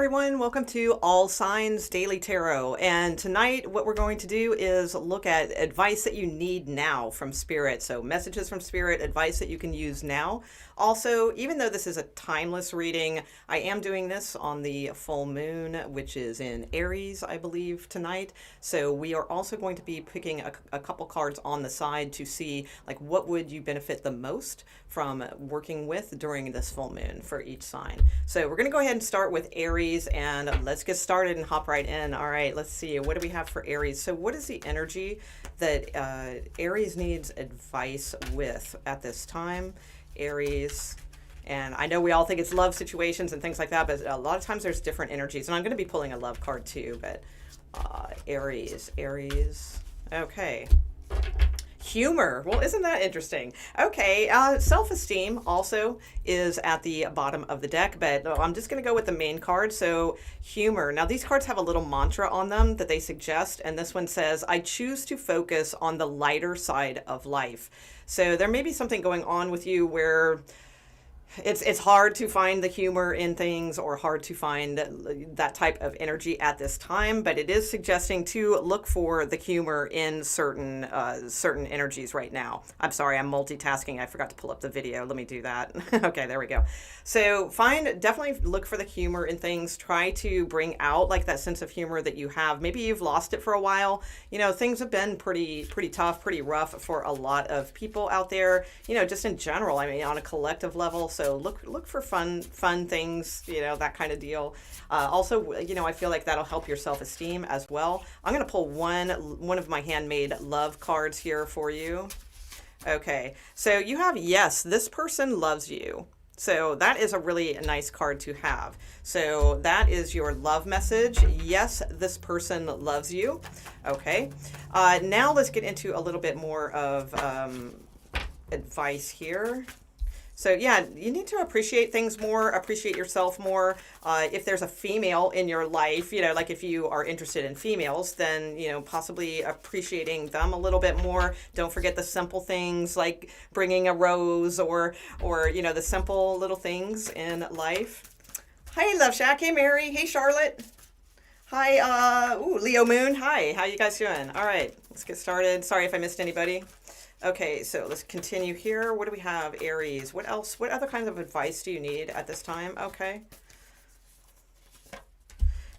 everyone, welcome to All Signs Daily Tarot. And tonight what we're going to do is look at advice that you need now from Spirit. So messages from Spirit, advice that you can use now. Also, even though this is a timeless reading, I am doing this on the full moon, which is in Aries, I believe, tonight. So we are also going to be picking a couple cards on the side to see like what would you benefit the most from working with during this full moon for each sign. So we're going to go ahead and start with Aries, and let's get started and hop right in. All right, let's see. What do we have for Aries? So what is the energy that Aries needs advice with at this time? Aries. And I know we all think it's love situations and things like that, but a lot of times there's different energies. And I'm going to be pulling a love card too, but Aries. Okay. Humor. Well, isn't that interesting? Okay, self-esteem also is at the bottom of the deck, but I'm just going to go with the main card. So humor. Now, these cards have a little mantra on them that they suggest, and this one says, I choose to focus on the lighter side of life. So there may be something going on with you where it's hard to find the humor in things, or hard to find that type of energy at this time, but it is suggesting to look for the humor in certain energies right now. I'm sorry, I'm multitasking. I forgot to pull up the video. Let me do that. Okay, there we go. So definitely look for the humor in things. Try to bring out like that sense of humor that you have. Maybe you've lost it for a while. You know, things have been pretty tough, pretty rough for a lot of people out there, you know, just in general. I mean, on a collective level. So look for fun things, you know, that kind of deal. Also, you know, I feel like that'll help your self-esteem as well. I'm going to pull one of my handmade love cards here for you. Okay, so you have, yes, this person loves you. So that is a really nice card to have. So that is your love message. Yes, this person loves you. Okay, now let's get into a little bit more of advice here. So yeah, you need to appreciate things more, appreciate yourself more. If there's a female in your life, you know, like if you are interested in females, then, you know, possibly appreciating them a little bit more. Don't forget the simple things like bringing a rose or you know, the simple little things in life. Hi, Love Shack. Hey, Mary. Hey, Charlotte. Hi, Leo Moon. Hi, how you guys doing? All right, let's get started. Sorry if I missed anybody. Okay, so let's continue here. What do we have? Aries. What else? What other kinds of advice do you need at this time? Okay.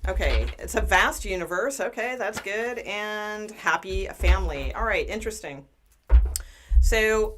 Okay, it's a vast universe. Okay, that's good. And happy family. All right, interesting. So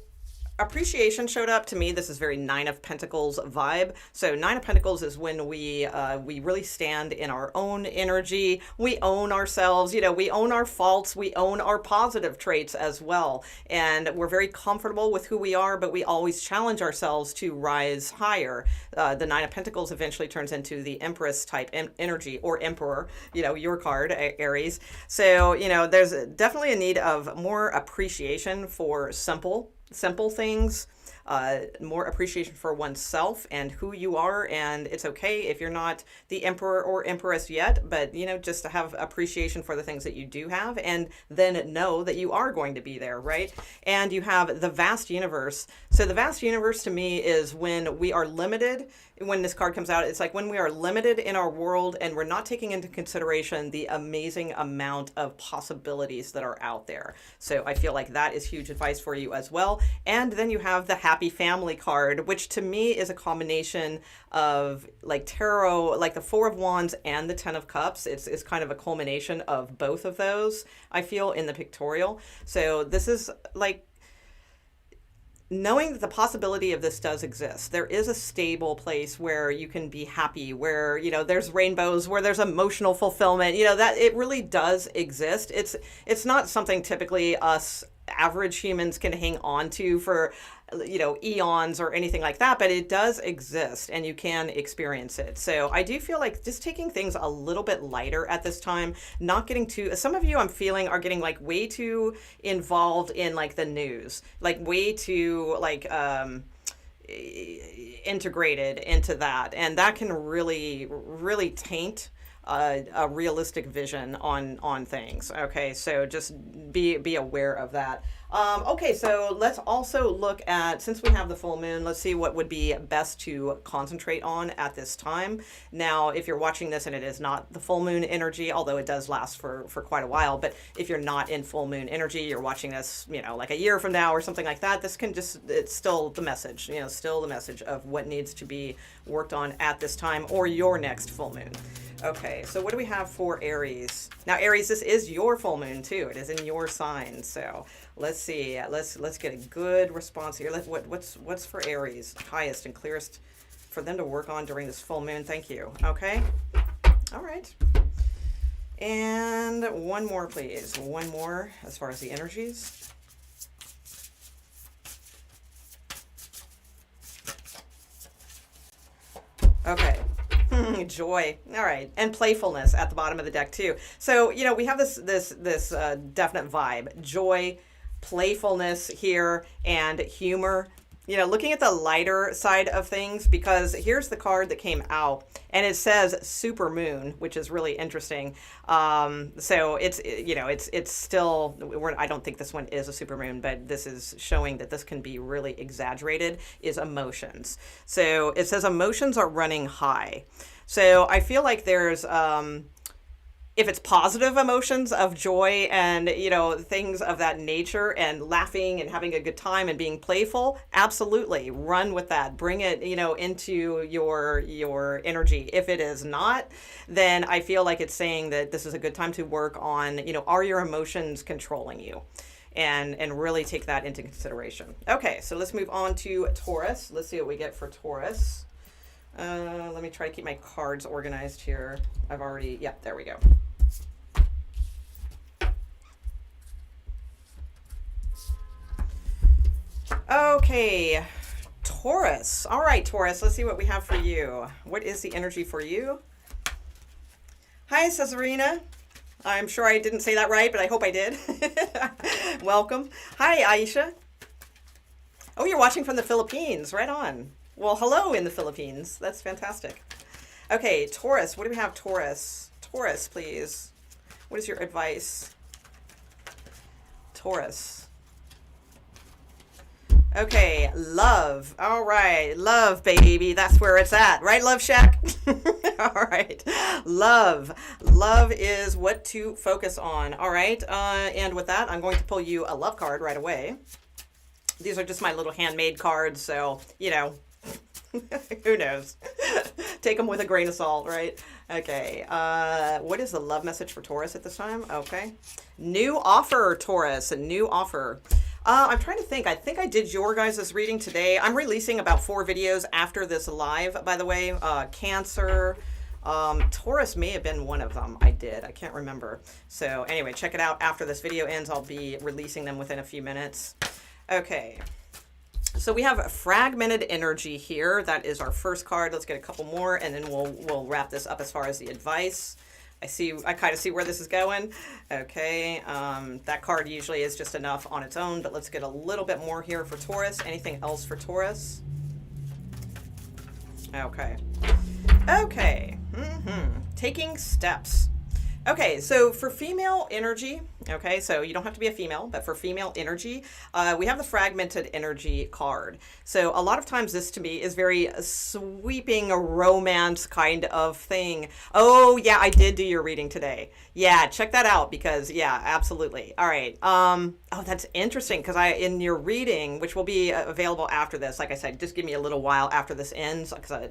appreciation showed up to me. This is very Nine of Pentacles vibe. So Nine of Pentacles is when we really stand in our own energy. We own ourselves. You know, we own our faults. We own our positive traits as well. And we're very comfortable with who we are, but we always challenge ourselves to rise higher. The Nine of Pentacles eventually turns into the Empress type energy, or Emperor, you know, your card, Aries. So, you know, there's definitely a need of more appreciation for simple things, more appreciation for oneself and who you are. And it's okay if you're not the emperor or empress yet, but, you know, just to have appreciation for the things that you do have, and then know that you are going to be there, right? And you have the vast universe. So the vast universe to me is when we are limited. When this card comes out, it's like when we are limited in our world and we're not taking into consideration the amazing amount of possibilities that are out there. So I feel like that is huge advice for you as well. And then you have the happy family card, which to me is a combination of like tarot, like the Four of Wands and the Ten of Cups. It's kind of a culmination of both of those, I feel, in the pictorial. So this is like knowing that the possibility of this does exist. There is a stable place where you can be happy, where, you know, there's rainbows, where there's emotional fulfillment, you know, that it really does exist. It's not something typically us average humans can hang on to for, you know, eons or anything like that, but it does exist and you can experience it. So I do feel like just taking things a little bit lighter at this time, not getting too, some of you I'm feeling are getting like way too involved in like the news, like way too like integrated into that. And that can really taint a realistic vision on things. Okay, so just be aware of that. Okay, so let's also look at, since we have the full moon, let's see what would be best to concentrate on at this time. Now, if you're watching this and it is not the full moon energy, although it does last for quite a while, but if you're not in full moon energy, you're watching this, like a year from now or something like that, this can just, it's still the message, still the message of what needs to be worked on at this time or your next full moon. Okay, so what do we have for Aries? Now, Aries, this is your full moon too. It is in your sign. So let's see. Let's get a good response here. What's for Aries? Highest and clearest for them to work on during this full moon. Thank you. Okay. All right. And one more, please. One more as far as the energies. Okay. Joy. All right. And playfulness at the bottom of the deck too. So, we have this definite vibe, joy, playfulness here, and humor. Looking at the lighter side of things, because here's the card that came out and it says super moon, which is really interesting. So it's still, I don't think this one is a super moon, but this is showing that this can be really exaggerated, is emotions. So it says emotions are running high. So I feel like there's, if it's positive emotions of joy and, things of that nature and laughing and having a good time and being playful, absolutely run with that. Bring it, into your energy. If it is not, then I feel like it's saying that this is a good time to work on, are your emotions controlling you? And really take that into consideration. Okay, so let's move on to Taurus. Let's see what we get for Taurus. Let me try to keep my cards organized here. There we go. Okay, Taurus. All right, Taurus, let's see what we have for you. What is the energy for you? Hi, Cesarina. I'm sure I didn't say that right, but I hope I did. Welcome. Hi, Aisha. Oh, you're watching from the Philippines. Right on. Well, hello in the Philippines. That's fantastic. Okay, Taurus. What do we have, Taurus? Taurus, please. What is your advice? Taurus. Okay, love. All right, love, baby. That's where it's at, right, Love Shack? All right, love. Love is what to focus on. All right, and with that, I'm going to pull you a love card right away. These are just my little handmade cards, so, who knows? Take them with a grain of salt, right? Okay, what is the love message for Taurus at this time? Okay, new offer, Taurus, a new offer. I'm trying to think. I think I did your guys' reading today. I'm releasing about 4 videos after this live, by the way. Cancer, Taurus may have been one of them. I can't remember. So anyway, check it out after this video ends. I'll be releasing them within a few minutes. Okay. So we have fragmented energy here. That is our first card. Let's get a couple more and then we'll wrap this up as far as the advice. I kind of see where this is going. Okay, that card usually is just enough on its own, but let's get a little bit more here for Taurus. Anything else for Taurus? Okay. Okay. Taking steps. Okay, so for female energy, okay, so you don't have to be a female, but for female energy, we have the fragmented energy card. So a lot of times this to me is very sweeping romance kind of thing. Oh yeah, I did do your reading today. Yeah, check that out because yeah, absolutely. All right. Oh, that's interesting because in your reading, which will be available after this, like I said, just give me a little while after this ends because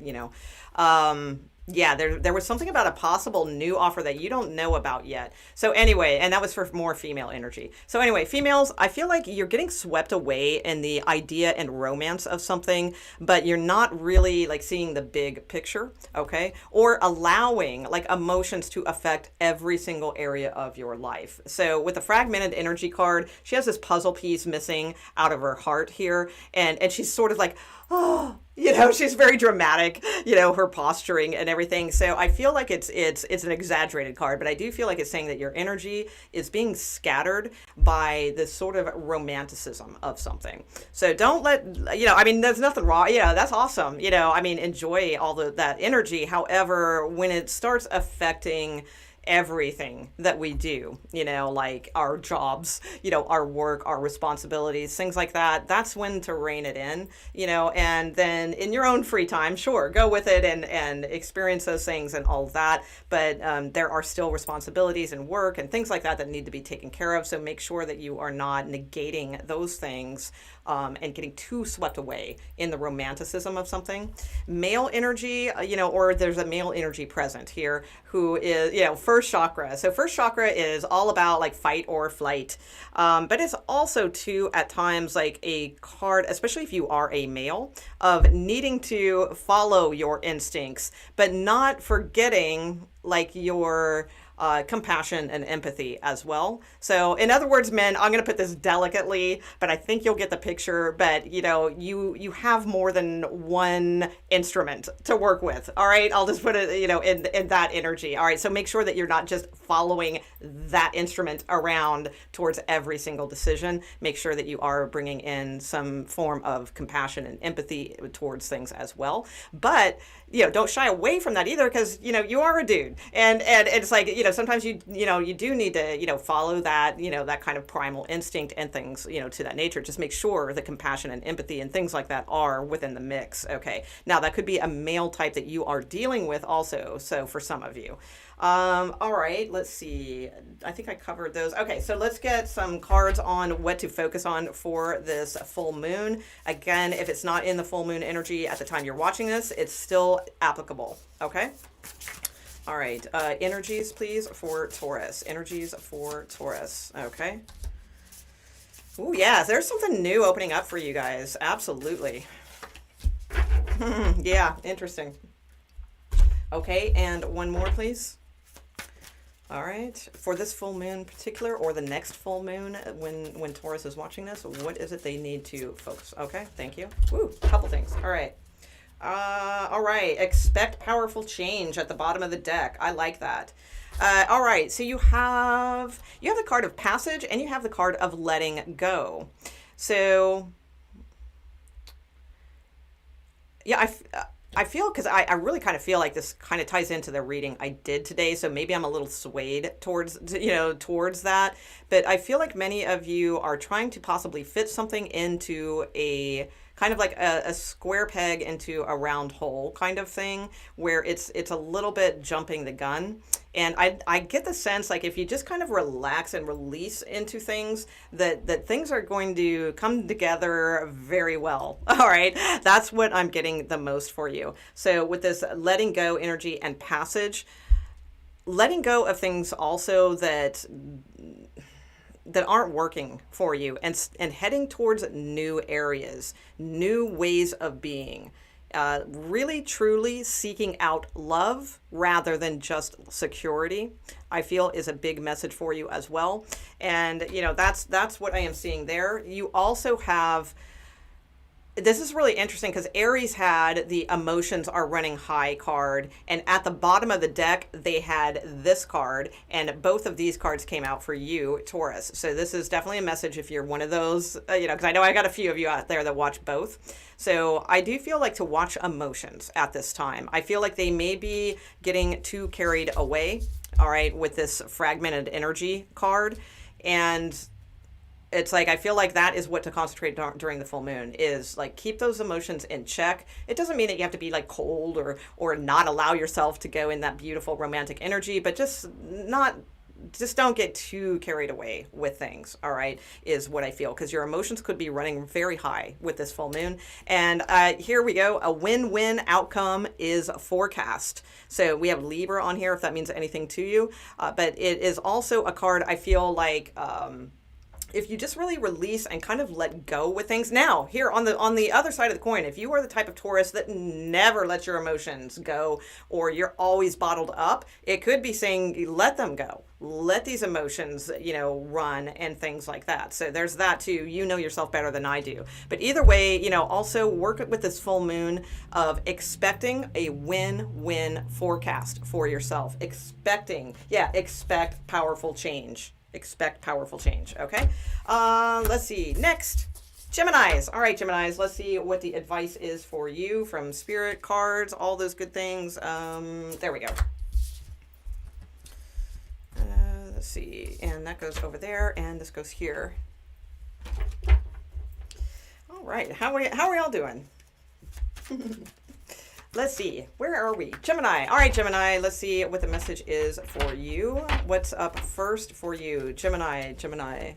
yeah, there was something about a possible new offer that you don't know about yet. So anyway, and that was for more female energy. So anyway, females, I feel like you're getting swept away in the idea and romance of something, but you're not really like seeing the big picture, okay? Or allowing like emotions to affect every single area of your life. So with the fragmented energy card, she has this puzzle piece missing out of her heart here, and she's sort of like, oh, She's very dramatic, her posturing and everything. So I feel like it's an exaggerated card, but I do feel like it's saying that your energy is being scattered by this sort of romanticism of something. So don't let, there's nothing wrong. That's awesome. Enjoy all that energy. However, when it starts affecting everything that we do, like our jobs, our work, our responsibilities, things like that, that's when to rein it in, and then in your own free time, sure, go with it and experience those things and all of that. But there are still responsibilities and work and things like that need to be taken care of. So make sure that you are not negating those things and getting too swept away in the romanticism of something. Male energy, or there's a male energy present here who is, first chakra. So first chakra is all about like fight or flight. But it's also too at times like a card, especially if you are a male, of needing to follow your instincts, but not forgetting like your compassion and empathy as well. So in other words, men, I'm going to put this delicately, but I think you'll get the picture. But you have more than one instrument to work with. All right. I'll just put it, in that energy. All right. So make sure that you're not just following that instrument around towards every single decision. Make sure that you are bringing in some form of compassion and empathy towards things as well. But, don't shy away from that either, because, you are a dude, and it's like, sometimes you do need to, follow that, that kind of primal instinct and things, to that nature. Just make sure the compassion and empathy and things like that are within the mix. Okay. Now that could be a male type that you are dealing with also. So for some of you. All right, let's see. I think I covered those. Okay, so let's get some cards on what to focus on for this full moon. Again, if it's not in the full moon energy at the time you're watching this, it's still applicable. Okay. All right, energies, please, for Taurus. Energies for Taurus. Okay. Ooh, yeah, there's something new opening up for you guys. Absolutely. Yeah, interesting. Okay, and one more, please. All right, for this full moon in particular, or the next full moon when Taurus is watching this, what is it they need to focus? Okay, thank you. Woo, a couple things. All right. All right, expect powerful change at the bottom of the deck. I like that. All right, so you have the card of passage and you have the card of letting go. So, yeah, I feel, because I really kind of feel like this kind of ties into the reading I did today. So maybe I'm a little swayed towards that. But I feel like many of you are trying to possibly fit something into a kind of like a square peg into a round hole kind of thing, where it's a little bit jumping the gun. And I get the sense like if you just kind of relax and release into things, that things are going to come together very well. All right. That's what I'm getting the most for you. So with this letting go energy and passage, letting go of things also that aren't working for you, and heading towards new areas, new ways of being. Really truly seeking out love rather than just security, I feel is a big message for you as well. And that's what I am seeing there. You also have, this is really interesting because Aries had the emotions are running high card, and at the bottom of the deck they had this card, and both of these cards came out for you, Taurus. So this is definitely a message if you're one of those, because I know I got a few of you out there that watch both. So I do feel like to watch emotions at this time. I feel like they may be getting too carried away, all right, with this fragmented energy card. And it's like, I feel like that is what to concentrate during the full moon, is like keep those emotions in check. It doesn't mean that you have to be like cold or not allow yourself to go in that beautiful romantic energy, but just don't get too carried away with things, all right, is what I feel, because your emotions could be running very high with this full moon. And here we go. A win-win outcome is forecast. So we have Libra on here, if that means anything to you. But it is also a card I feel like if you just really release and kind of let go with things. Now, here on the other side of the coin, if you are the type of Taurus that never lets your emotions go, or you're always bottled up, it could be saying let them go. Let these emotions, run and things like that. So there's that too. You know yourself better than I do. But either way, also work with this full moon of expecting a win-win forecast for yourself. Expect powerful change. Expect powerful change. Okay. Let's see. Next, Geminis. All right, Geminis. Let's see what the advice is for you from spirit cards, all those good things. There we go. Let's see. And that goes over there, and this goes here. All right. How are y'all doing? Let's see. Where are we? Gemini. All right, Gemini. Let's see what the message is for you. What's up first for you? Gemini.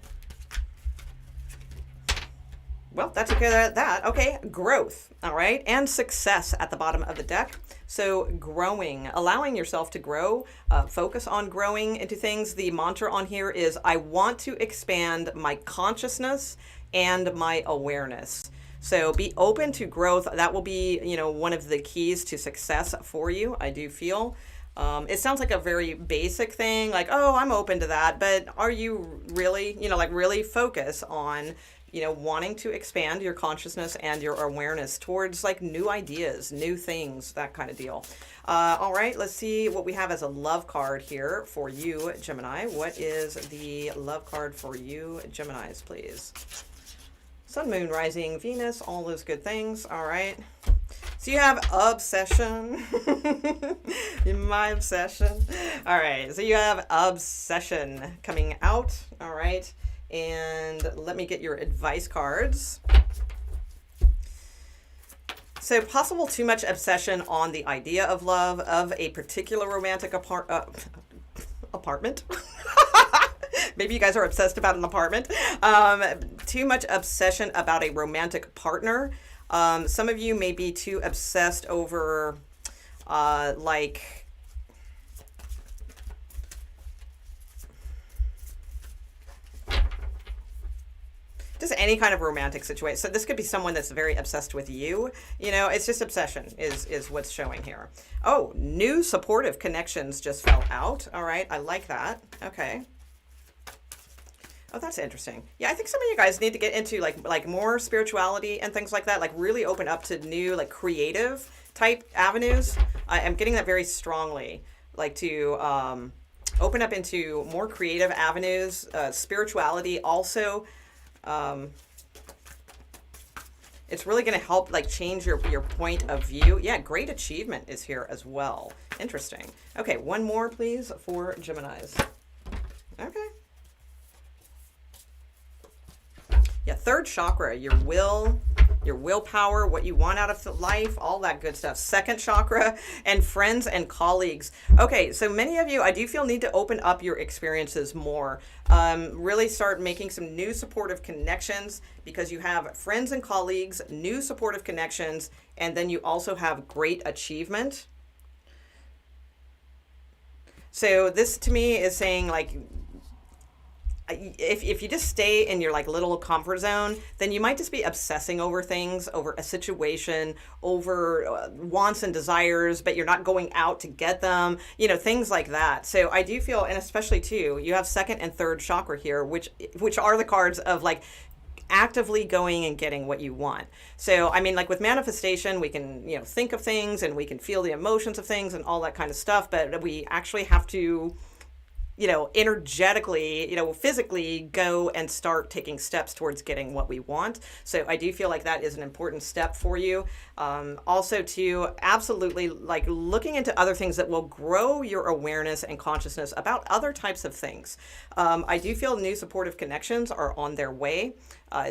Well, that's okay. That. Okay. Growth. All right. And success at the bottom of the deck. So growing, allowing yourself to grow, focus on growing into things. The mantra on here is, I want to expand my consciousness and my awareness. So be open to growth. That will be, one of the keys to success for you, I do feel. It sounds like a very basic thing, like, oh, I'm open to that. But are you really, really focus on, wanting to expand your consciousness and your awareness towards like new ideas, new things, that kind of deal. All right, let's see what we have as a love card here for you, Gemini. What is the love card for you, Geminis, please? Sun, moon, rising, Venus, all those good things. All right. So you have obsession. My obsession. All right. So you have obsession coming out. All right. And let me get your advice cards. So possible too much obsession on the idea of love, of a particular romantic apartment. Maybe you guys are obsessed about an apartment. Too much obsession about a romantic partner. Some of you may be too obsessed over, just any kind of romantic situation. So this could be someone that's very obsessed with you. It's just obsession is what's showing here. Oh, new supportive connections just fell out. All right. I like that. Okay. Oh, that's interesting. Yeah, I think some of you guys need to get into like more spirituality and things like that, like really open up to new, like creative type avenues. I'm getting that very strongly, like to open up into more creative avenues, spirituality also. It's really going to help like change your point of view. Yeah, great achievement is here as well. Interesting. Okay, one more please for Geminis. Okay. Yeah, third chakra, your will, your willpower, what you want out of life, all that good stuff. Second chakra, and friends and colleagues. Okay, so many of you, I do feel, need to open up your experiences more. Really start making some new supportive connections, because you have friends and colleagues, new supportive connections, and then you also have great achievement. So this to me is saying like, if you just stay in your like little comfort zone, then you might just be obsessing over things, over a situation, over wants and desires, but you're not going out to get them, things like that. So I do feel, and especially too, you have second and third chakra here, which are the cards of like actively going and getting what you want. So, I mean, like with manifestation, we can, think of things and we can feel the emotions of things and all that kind of stuff, but we actually have to energetically, physically go and start taking steps towards getting what we want. So I do feel like that is an important step for you. Also to absolutely like looking into other things that will grow your awareness and consciousness about other types of things. I do feel new supportive connections are on their way.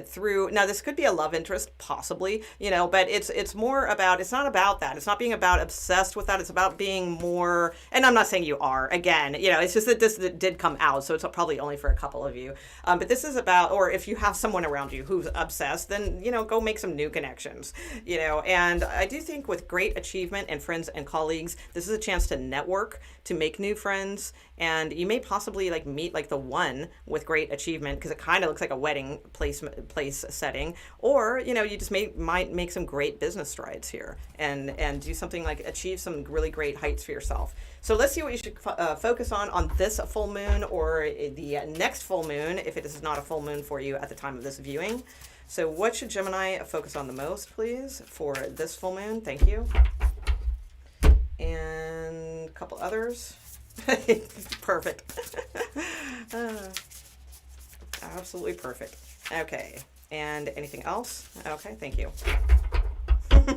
through. Now, this could be a love interest, possibly, you know, but it's more about, it's not about that. It's not being about obsessed with that. It's about being more, and I'm not saying you are, again, you know, it's just that this did come out, so it's probably only for a couple of you. But this is about, or if you have someone around you who's obsessed, then, you know, go make some new connections, you know. And I do think with great achievement and friends and colleagues, this is a chance to network, to make new friends, and you may possibly like meet like the one with great achievement, because it kind of looks like a wedding place setting, or you know, you just might make some great business strides here and do something like achieve some really great heights for yourself. So let's see what you should focus on this full moon, or the next full moon if it is not a full moon for you at the time of this viewing. So what should Gemini focus on the most, please, for this full moon? Thank you. And a couple others. Perfect. Absolutely perfect. Okay. And anything else? Okay, thank you.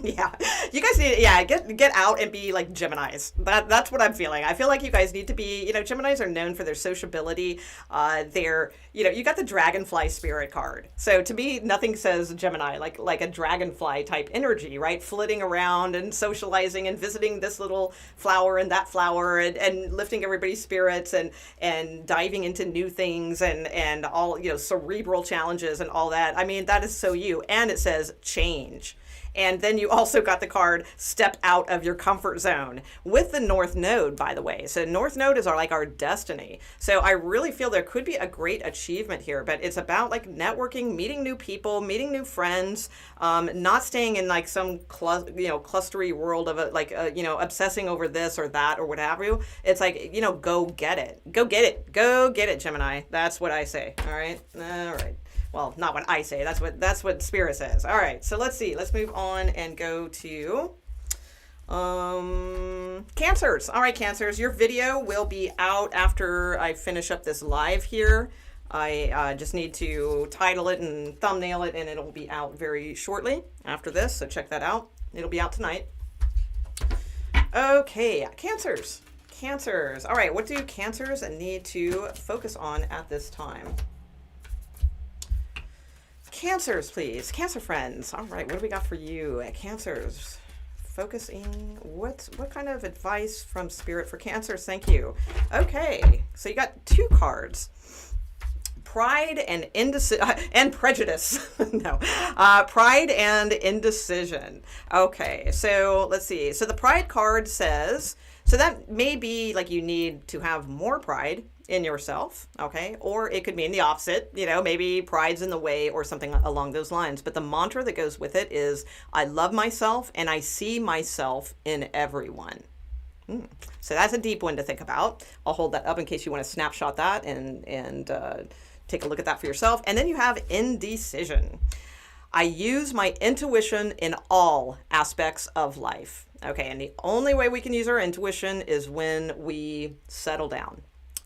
Yeah, you guys need, yeah, get out and be like Geminis. That's what I'm feeling. I feel like you guys need to be, you know, Geminis are known for their sociability. They're, you know, you got the dragonfly spirit card. So to me, nothing says Gemini like a dragonfly type energy, right? Flitting around and socializing and visiting this little flower and that flower, and lifting everybody's spirits and diving into new things and all, you know, cerebral challenges and all that. I mean, that is so you. And it says change. And then you also got the card step out of your comfort zone with the North Node, by the way. So North Node is our destiny. So I really feel there could be a great achievement here, but it's about like networking, meeting new people, meeting new friends, not staying in like some clustery world of you know, obsessing over this or that or what have you. It's like, you know, go get it. Go get it. Go get it, Gemini. That's what I say. All right. All right. Well, not what I say. That's what Spirit says. All right. So let's see. Let's move on and go to Cancers. All right, Cancers. Your video will be out after I finish up this live here. I just need to title it and thumbnail it, and it'll be out very shortly after this. So check that out. It'll be out tonight. Okay, Cancers. Cancers. All right. What do Cancers need to focus on at this time? Cancers, please. Cancer friends. All right, what do we got for you? Cancers. Focusing. What kind of advice from Spirit for Cancers? Thank you. Okay, so you got two cards. Pride and and prejudice. No. Pride and indecision. Okay, so let's see. So the Pride card says, so that may be like you need to have more pride in yourself, okay? Or it could mean the opposite, you know, maybe pride's in the way or something along those lines. But the mantra that goes with it is, I love myself and I see myself in everyone. So that's a deep one to think about. I'll hold that up in case you want to snapshot that and take a look at that for yourself. And then you have indecision. I use my intuition in all aspects of life. Okay, and the only way we can use our intuition is when we settle down.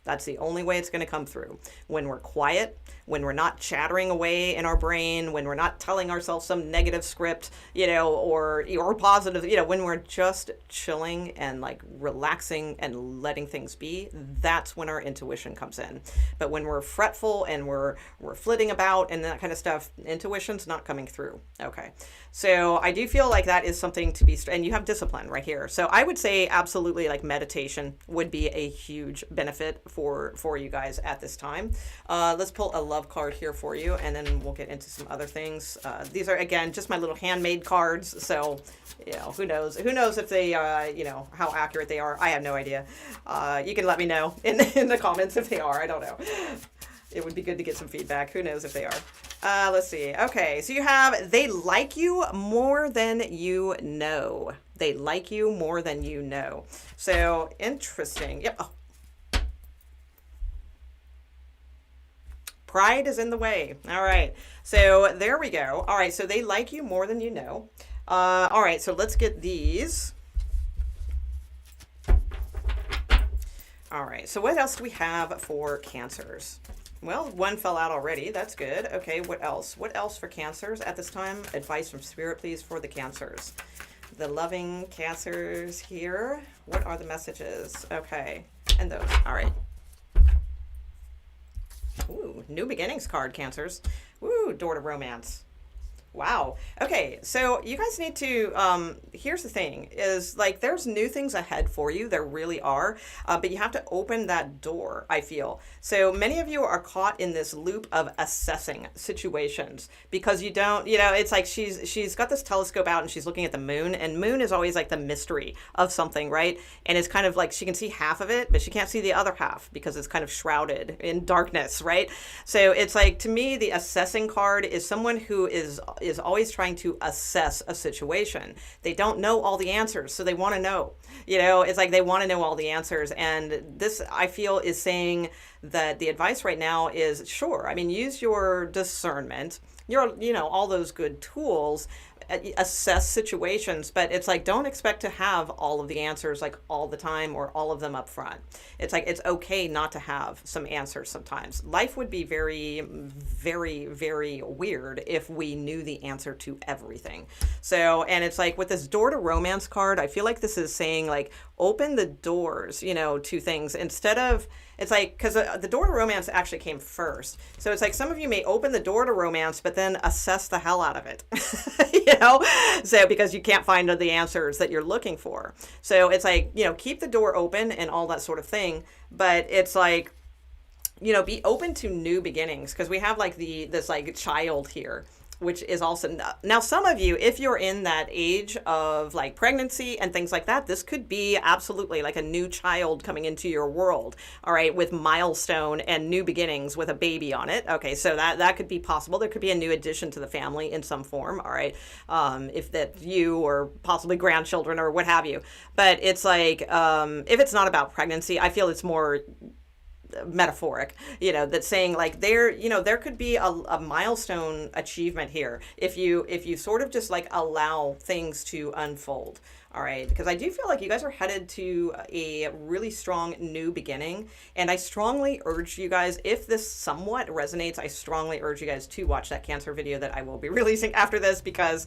That's the only way it's going to come through. When we're quiet, when we're not chattering away in our brain, when we're not telling ourselves some negative script, you know, or positive, you know, when we're just chilling and like relaxing and letting things be, that's when our intuition comes in. But when we're fretful and we're flitting about and that kind of stuff, intuition's not coming through. Okay. So I do feel like that is something to be, and you have discipline right here. So I would say absolutely like meditation would be a huge benefit for you guys at this time. Let's pull a love card here for you, and then we'll get into some other things. These are, again, just my little handmade cards. So, you know, who knows if they, you know, how accurate they are. I have no idea. You can let me know in the comments if they are. I don't know. It would be good to get some feedback. Who knows if they are. Let's see. Okay, so you have, they like you more than you know. They like you more than you know. So, interesting. Yep. Oh. Pride is in the way. All right. So, there we go. All right, so they like you more than you know. All right, so let's get these. All right, so what else do we have for Cancers? Well, one fell out already. That's good. Okay, what else? What else for Cancers at this time? Advice from Spirit, please, for the Cancers. The loving Cancers here. What are the messages? Okay, and those. All right. Ooh, new beginnings card, Cancers. Ooh, door to romance. Wow. Okay, so you guys need to, here's the thing, is like there's new things ahead for you. There really are. But you have to open that door, I feel. So many of you are caught in this loop of assessing situations because you don't, it's like she's got this telescope out and she's looking at the moon, and moon is always like the mystery of something, right? And it's kind of like she can see half of it, but she can't see the other half because it's kind of shrouded in darkness, right? So it's like, to me, the assessing card is someone who is always trying to assess a situation. They don't know all the answers, so they want to know. It's like they want to know all the answers. And this, I feel, is saying that the advice right now is, sure, I mean, use your discernment, all those good tools, assess situations, but it's like, don't expect to have all of the answers like all the time or all of them up front. It's like, it's okay not to have some answers sometimes. Life would be very, very, very weird if we knew the answer to everything. So, and it's like with this door to romance card, I feel like this is saying like, open the doors, to things instead of, it's like, because the door to romance actually came first. So it's like some of you may open the door to romance, but then assess the hell out of it, So because you can't find the answers that you're looking for. So it's like, keep the door open and all that sort of thing. But it's like, be open to new beginnings, because we have like this like child here, which is also, now some of you, if you're in that age of like pregnancy and things like that, this could be absolutely like a new child coming into your world, all right, with milestone and new beginnings with a baby on it. Okay, so that could be possible. There could be a new addition to the family in some form, all right, if that you or possibly grandchildren or what have you. But it's like, if it's not about pregnancy, I feel it's more metaphoric, that's saying like there could be a milestone achievement here if you sort of just like allow things to unfold. All right, because I do feel like you guys are headed to a really strong new beginning, and I strongly urge you guys, if this somewhat resonates, I strongly urge you guys to watch that Cancer video that I will be releasing after this, because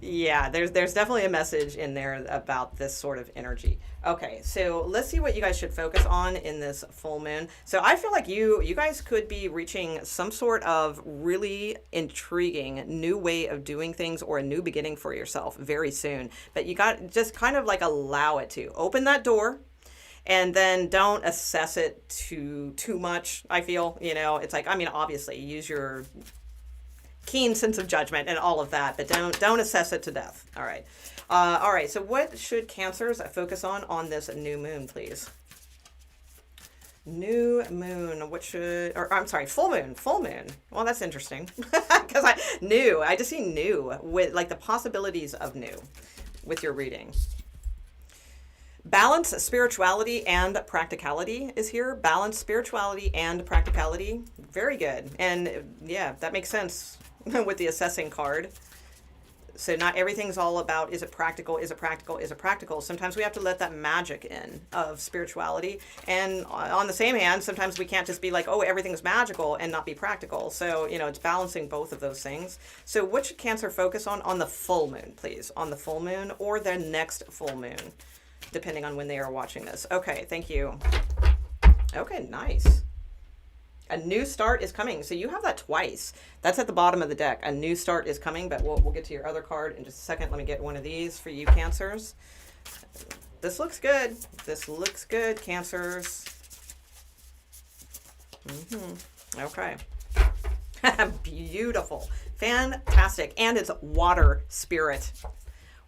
yeah, there's definitely a message in there about this sort of energy. Okay, so let's see what you guys should focus on in this full moon. So I feel like you guys could be reaching some sort of really intriguing new way of doing things or a new beginning for yourself very soon. But you got just kind of like allow it to open that door, and then don't assess it too much. I feel, it's like, I mean, obviously use your keen sense of judgment and all of that, but don't assess it to death. All right. All right, so what should Cancers focus on this new moon, please? New moon, I'm sorry, full moon. Well, that's interesting, because I just see new, with like the possibilities of new with your reading. Balance, spirituality, and practicality is here. Balance, spirituality, and practicality. Very good. And yeah, that makes sense with the assessing card. So not everything's all about, is it practical, is it practical, is it practical? Sometimes we have to let that magic in of spirituality. And on the same hand, sometimes we can't just be like, oh, everything's magical and not be practical. So, it's balancing both of those things. So what should Cancer focus on the full moon, please? On the full moon or the next full moon, depending on when they are watching this. Okay, thank you. Okay, nice. A new start is coming. So you have that twice. That's at the bottom of the deck. A new start is coming, but we'll get to your other card in just a second. Let me get one of these for you, Cancers. This looks good. This looks good, Cancers. Okay. Beautiful. Fantastic. And it's water spirit.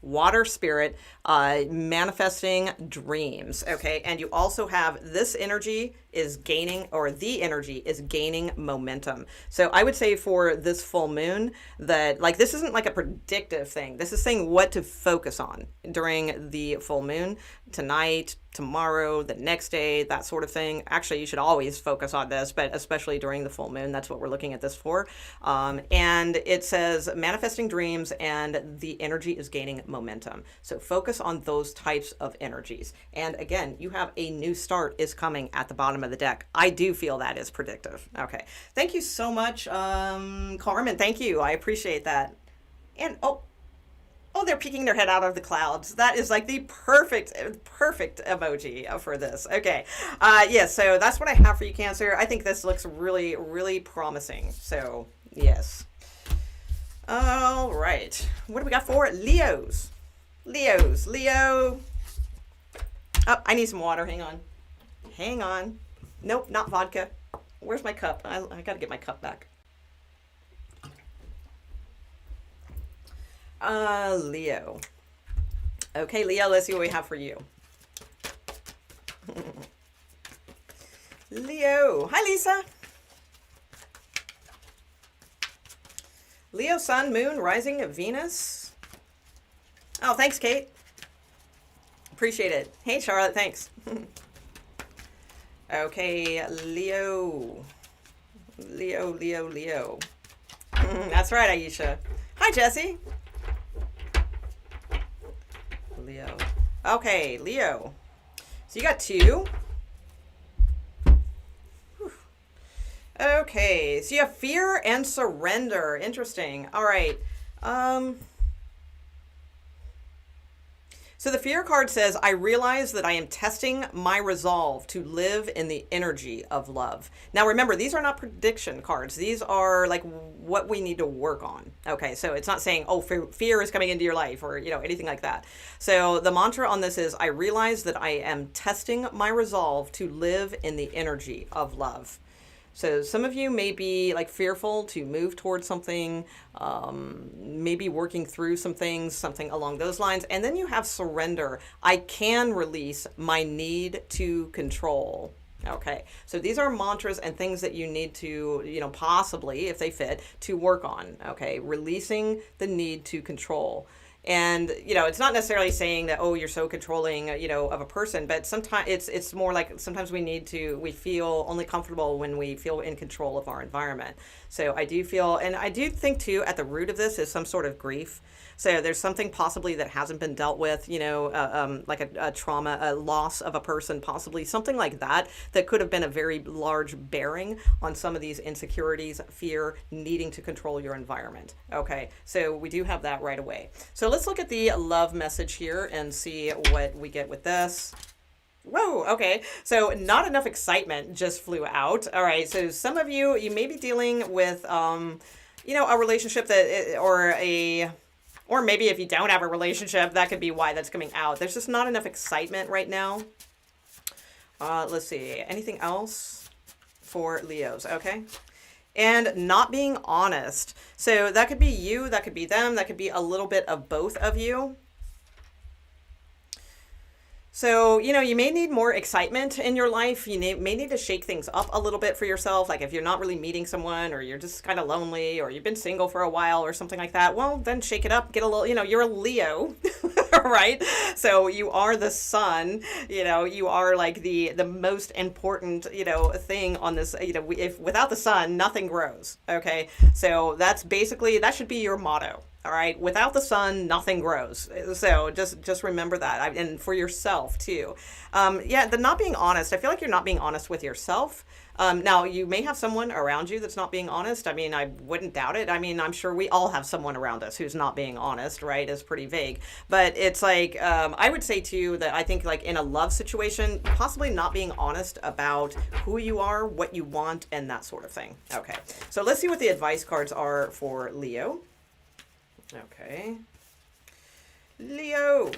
Water spirit, manifesting dreams. Okay. And you also have this energy is gaining, or the energy is gaining momentum. So I would say for this full moon that like, this isn't like a predictive thing. This is saying what to focus on during the full moon, tonight, tomorrow, the next day, that sort of thing. Actually, you should always focus on this, but especially during the full moon, that's what we're looking at this for. And it says manifesting dreams, and the energy is gaining momentum. So focus on those types of energies. And again, you have a new start is coming at the bottom of the deck. I do feel that is predictive. Okay. Thank you so much, Carmen. Thank you. I appreciate that. And, oh, Oh, they're peeking their head out of the clouds. That is like the perfect emoji for this. Okay. Yes, so that's what I have for you, Cancer. I think this looks really, really promising. So, yes. All right. What do we got for Leos? Leo. Oh, I need some water. Hang on. Nope, not vodka. Where's my cup? I got to get my cup back. Leo. Okay, Leo, let's see what we have for you. Leo. Hi, Lisa. Leo, Sun, Moon, Rising, Venus. Oh, thanks, Kate. Appreciate it. Hey, Charlotte, thanks. Okay, Leo. Leo. That's right, Aisha. Hi, Jesse. Leo. Okay, Leo. So you got 2. Whew. Okay, so you have fear and surrender. Interesting. All right. So the fear card says, I realize that I am testing my resolve to live in the energy of love. Now remember, these are not prediction cards. These are like what we need to work on. Okay, so it's not saying, oh, fear is coming into your life or, anything like that. So the mantra on this is, I realize that I am testing my resolve to live in the energy of love. So some of you may be like fearful to move towards something, maybe working through something along those lines. And then you have surrender. I can release my need to control. Okay, so these are mantras and things that you need to, possibly, if they fit, to work on. Okay, releasing the need to control. And, it's not necessarily saying that, oh, you're so controlling, of a person, but sometimes it's more like sometimes we feel only comfortable when we feel in control of our environment. So I do feel, and I do think too, at the root of this is some sort of grief. So there's something possibly that hasn't been dealt with, like a trauma, a loss of a person, possibly something like that could have been a very large bearing on some of these insecurities, fear, needing to control your environment. Okay, so we do have that right away. So let's look at the love message here and see what we get with this. Whoa, okay. So not enough excitement just flew out. All right, so some of you may be dealing with, a relationship or maybe if you don't have a relationship, that could be why that's coming out. There's just not enough excitement right now. Let's see. Anything else for Leos? Okay. And not being honest. So that could be you, that could be them, that could be a little bit of both of you. So, you may need more excitement in your life. You may need to shake things up a little bit for yourself. Like if you're not really meeting someone or you're just kind of lonely or you've been single for a while or something like that, well, then shake it up, get a little, you're a Leo, right? So you are the sun, you are like the most important, thing on this, if without the sun, nothing grows. Okay. So that should be your motto. All right. Without the sun, nothing grows. So just remember that. And for yourself too. The not being honest. I feel like you're not being honest with yourself. Now you may have someone around you that's not being honest. I mean, I wouldn't doubt it. I mean, I'm sure we all have someone around us who's not being honest, right? It's pretty vague, but it's like, I would say too, that I think like in a love situation, possibly not being honest about who you are, what you want, and that sort of thing. Okay. So let's see what the advice cards are for Leo. Okay. Leo.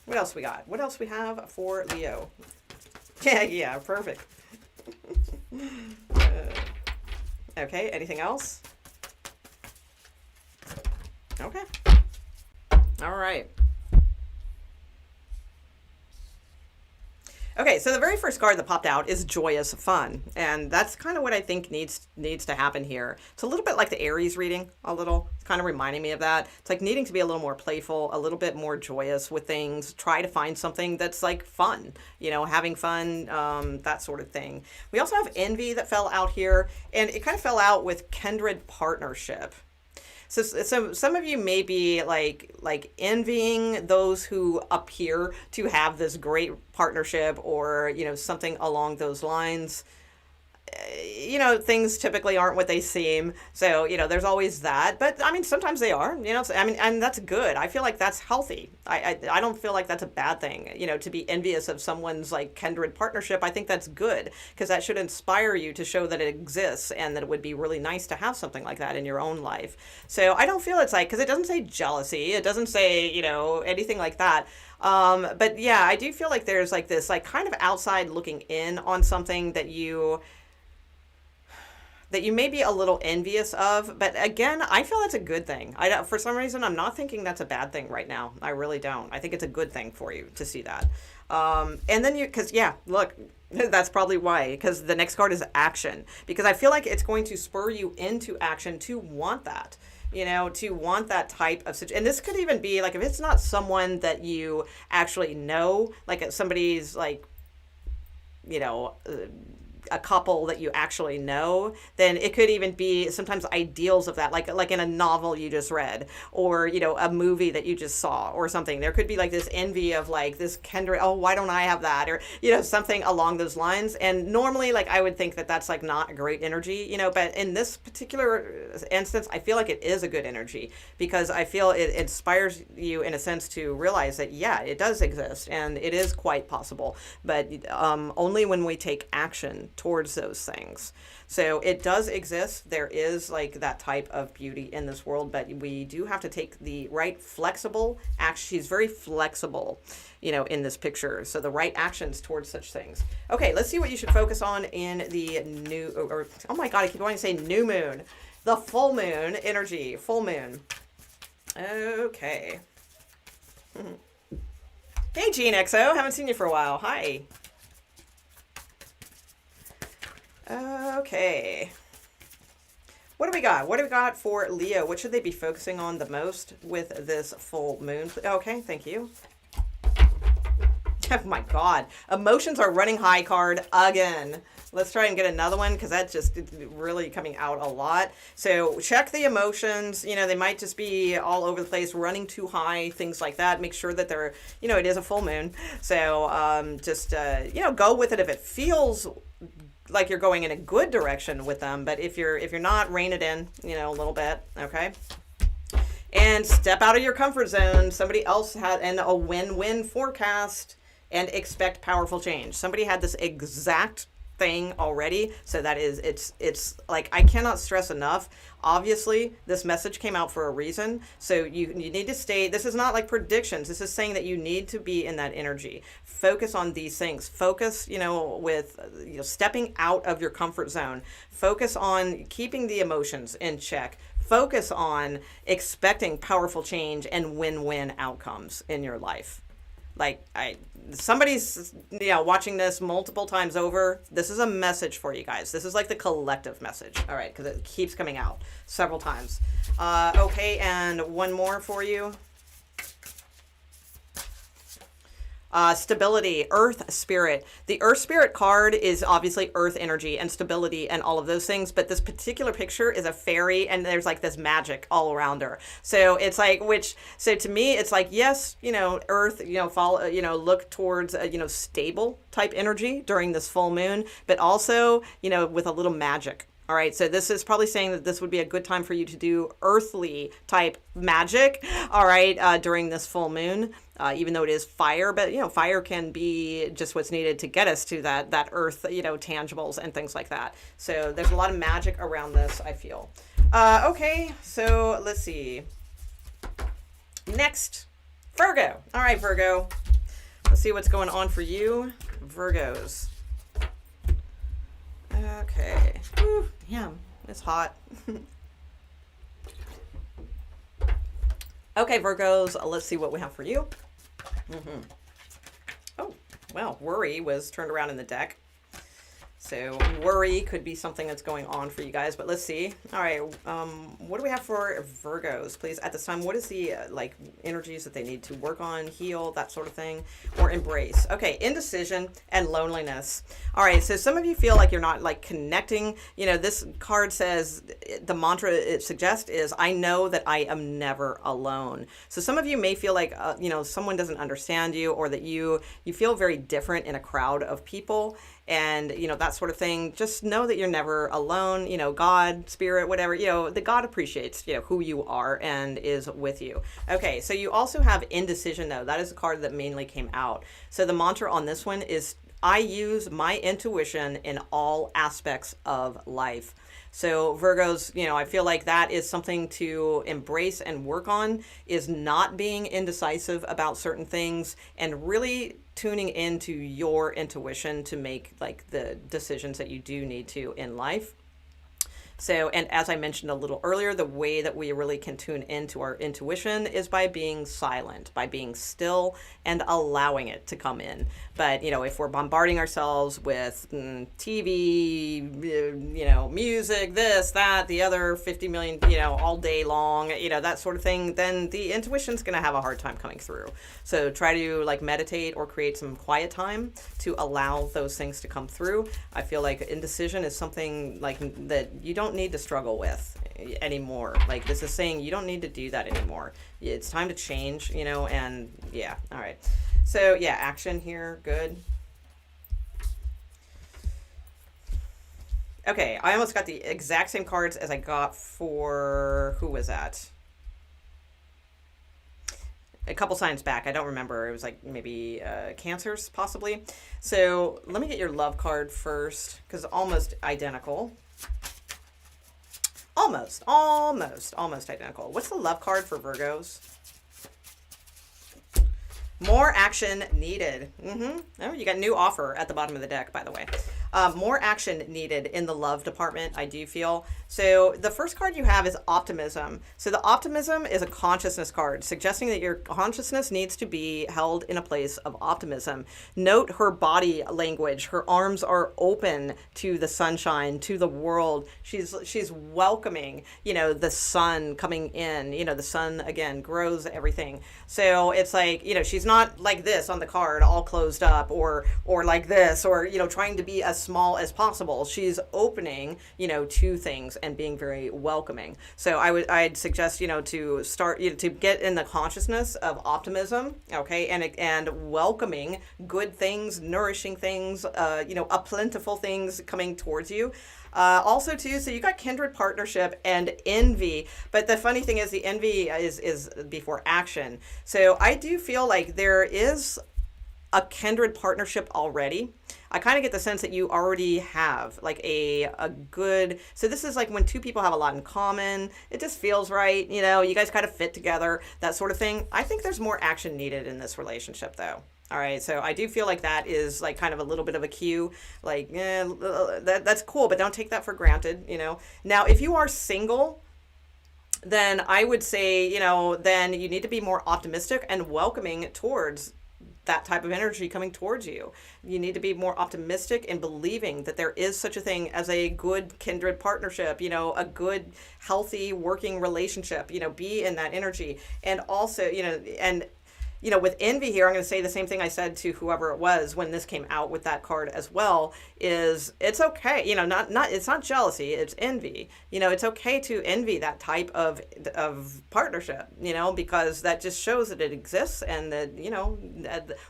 What else we got? What else we have for Leo? Yeah, perfect. Okay, anything else? Okay. All right. Okay, so the very first card that popped out is joyous fun, and that's kind of what I think needs to happen here. It's a little bit like the Aries reading, it's kind of reminding me of that. It's like needing to be a little more playful, a little bit more joyous with things, try to find something that's like fun, having fun, that sort of thing. We also have envy that fell out here, and it kind of fell out with kindred partnership. So some of you may be like envying those who appear to have this great partnership or, something along those lines. you know, things typically aren't what they seem. So, you know, there's always that. But I mean, sometimes they are, you know, I mean, and that's good. I feel like that's healthy. I don't feel like that's a bad thing, you know, to be envious of someone's like kindred partnership. I think that's good because that should inspire you to show that it exists and that it would be really nice to have something like that in your own life. So I don't feel it's like, because it doesn't say jealousy, it doesn't say, you know, anything like that. But yeah, I do feel like there's like this like kind of outside looking in on something that you may be a little envious of, but again, I feel it's a good thing. I don't, for some reason, I'm not thinking that's a bad thing right now. I really don't. I think it's a good thing for you to see that. And then because yeah, look, that's probably why, because the next card is action, because I feel like it's going to spur you into action to want that. You know, to want that type of situation. And this could even be like, if it's not someone that you actually know, like somebody's like, you know, a couple that you actually know, then it could even be sometimes ideals of that, like in a novel you just read, or you know, a movie that you just saw or something. There could be like this envy of like this kindred, oh, why don't I have that, or you know, something along those lines. And normally, like, I would think that that's like not a great energy, you know, but in this particular instance, I feel like it is a good energy, because I feel it inspires you in a sense to realize that yeah, it does exist and it is quite possible, but only when we take action towards those things. So it does exist. There is like that type of beauty in this world, but we do have to take the right flexible action. She's very flexible, you know, in this picture. So the right actions towards such things. Okay, let's see what you should focus on in the new, or oh my God, I keep wanting to say new moon, the full moon energy, full moon. Okay. Hey, Gene XO, haven't seen you for a while. Hi. Okay. What do we got? What do we got for Leo? What should they be focusing on the most with this full moon? Okay, thank you. Oh my God. Emotions are running high card again. Let's try and get another one, because that's just really coming out a lot. So check the emotions. You know, they might just be all over the place, running too high, things like that. Make sure that they're, you know, it is a full moon. So just, you know, go with it if it feels like you're going in a good direction with them. But if you're not, rein it in, you know, a little bit. Okay. And step out of your comfort zone. Somebody else had a win-win forecast, and expect powerful change. Somebody had this exact thing already. So that is, it's like, I cannot stress enough. Obviously, this message came out for a reason. So you need to stay. This is not like predictions. This is saying that you need to be in that energy. Focus on these things. Focus, you know, with, you know, stepping out of your comfort zone. Focus on keeping the emotions in check. Focus on expecting powerful change and win-win outcomes in your life. Like, somebody's, you know, watching this multiple times over. This is a message for you guys. This is like the collective message. All right, because it keeps coming out several times. Okay, and one more for you. Stability, earth spirit. The earth spirit card is obviously earth energy and stability and all of those things, but this particular picture is a fairy, and there's like this magic all around her. So it's like, so to me, it's like, yes, you know, earth, you know, follow, you know, look towards, you know, stable type energy during this full moon, but also, you know, with a little magic. All right, so this is probably saying that this would be a good time for you to do earthly type magic, all right, during this full moon, even though it is fire. But, you know, fire can be just what's needed to get us to that earth, you know, tangibles and things like that. So there's a lot of magic around this, I feel. Okay, so let's see. Next, Virgo. All right, Virgo. Let's see what's going on for you, Virgos. Okay. Whew, damn, it's hot. Okay, Virgos, let's see what we have for you. Oh, well, worry was turned around in the deck. So worry could be something that's going on for you guys, but let's see. All right, what do we have for Virgos, please? At this time, what is the like energies that they need to work on, heal, that sort of thing, or embrace? Okay, indecision and loneliness. All right, so some of you feel like you're not like connecting. You know, this card says, the mantra it suggests is, I know that I am never alone. So some of you may feel like, you know, someone doesn't understand you, or that you feel very different in a crowd of people. and, you know, that sort of thing, just know that you're never alone. You know, God, spirit, whatever, you know, the God appreciates, you know, who you are and is with you. Okay, so you also have indecision, though. That is the card that mainly came out. So the mantra on this one is, I use my intuition in all aspects of life. So Virgos, you know, I feel like that is something to embrace and work on, is not being indecisive about certain things and really tuning into your intuition to make like the decisions that you do need to in life. So, and as I mentioned a little earlier, the way that we really can tune into our intuition is by being silent, by being still and allowing it to come in. But, you know, if we're bombarding ourselves with TV, you know, music, this, that, the other 50 million, you know, all day long, you know, that sort of thing, then the intuition's going to have a hard time coming through. So try to like meditate or create some quiet time to allow those things to come through. I feel like indecision is something like that you don't need to struggle with anymore. Like this is saying you don't need to do that anymore. It's time to change, you know, and yeah. All right. So yeah, action here. Good. Okay. I almost got the exact same cards as I got for, who was that? A couple signs back. I don't remember. It was like maybe Cancers, possibly. So let me get your love card first, because almost identical. Almost identical. What's the love card for Virgos? More action needed. Oh, you got new offer at the bottom of the deck, by the way. More action needed in the love department, I do feel. So the first card you have is optimism. So the optimism is a consciousness card, suggesting that your consciousness needs to be held in a place of optimism. Note her body language. Her arms are open to the sunshine, to the world. She's welcoming, you know, the sun coming in. You know, the sun, again, grows everything. So it's like, you know, she's not like this on the card, all closed up, or like this, or, you know, trying to be as small as possible. She's opening, you know, to things and being very welcoming. So I'd suggest, you know, to start, you know, to get in the consciousness of optimism, okay, and welcoming good things, nourishing things, you know, a plentiful things coming towards you. Also too, so you got kindred partnership and envy, but the funny thing is the envy is before action. So I do feel like there is a kindred partnership already. I kind of get the sense that you already have like a good, so this is like when two people have a lot in common, it just feels right, you know, you guys kind of fit together, that sort of thing. I think there's more action needed in this relationship though. All right, so I do feel like that is like kind of a little bit of a cue, like, that's cool, but don't take that for granted, you know. Now, if you are single, then I would say, you know, then you need to be more optimistic and welcoming towards that type of energy coming towards you. You need to be more optimistic in believing that there is such a thing as a good kindred partnership, you know, a good, healthy working relationship, you know, be in that energy. And also, you know, and you know, with envy here, I'm going to say the same thing I said to whoever it was when this came out with that card as well, is it's okay, you know, it's not jealousy, it's envy. You know, it's okay to envy that type of partnership, you know, because that just shows that it exists, and that, you know,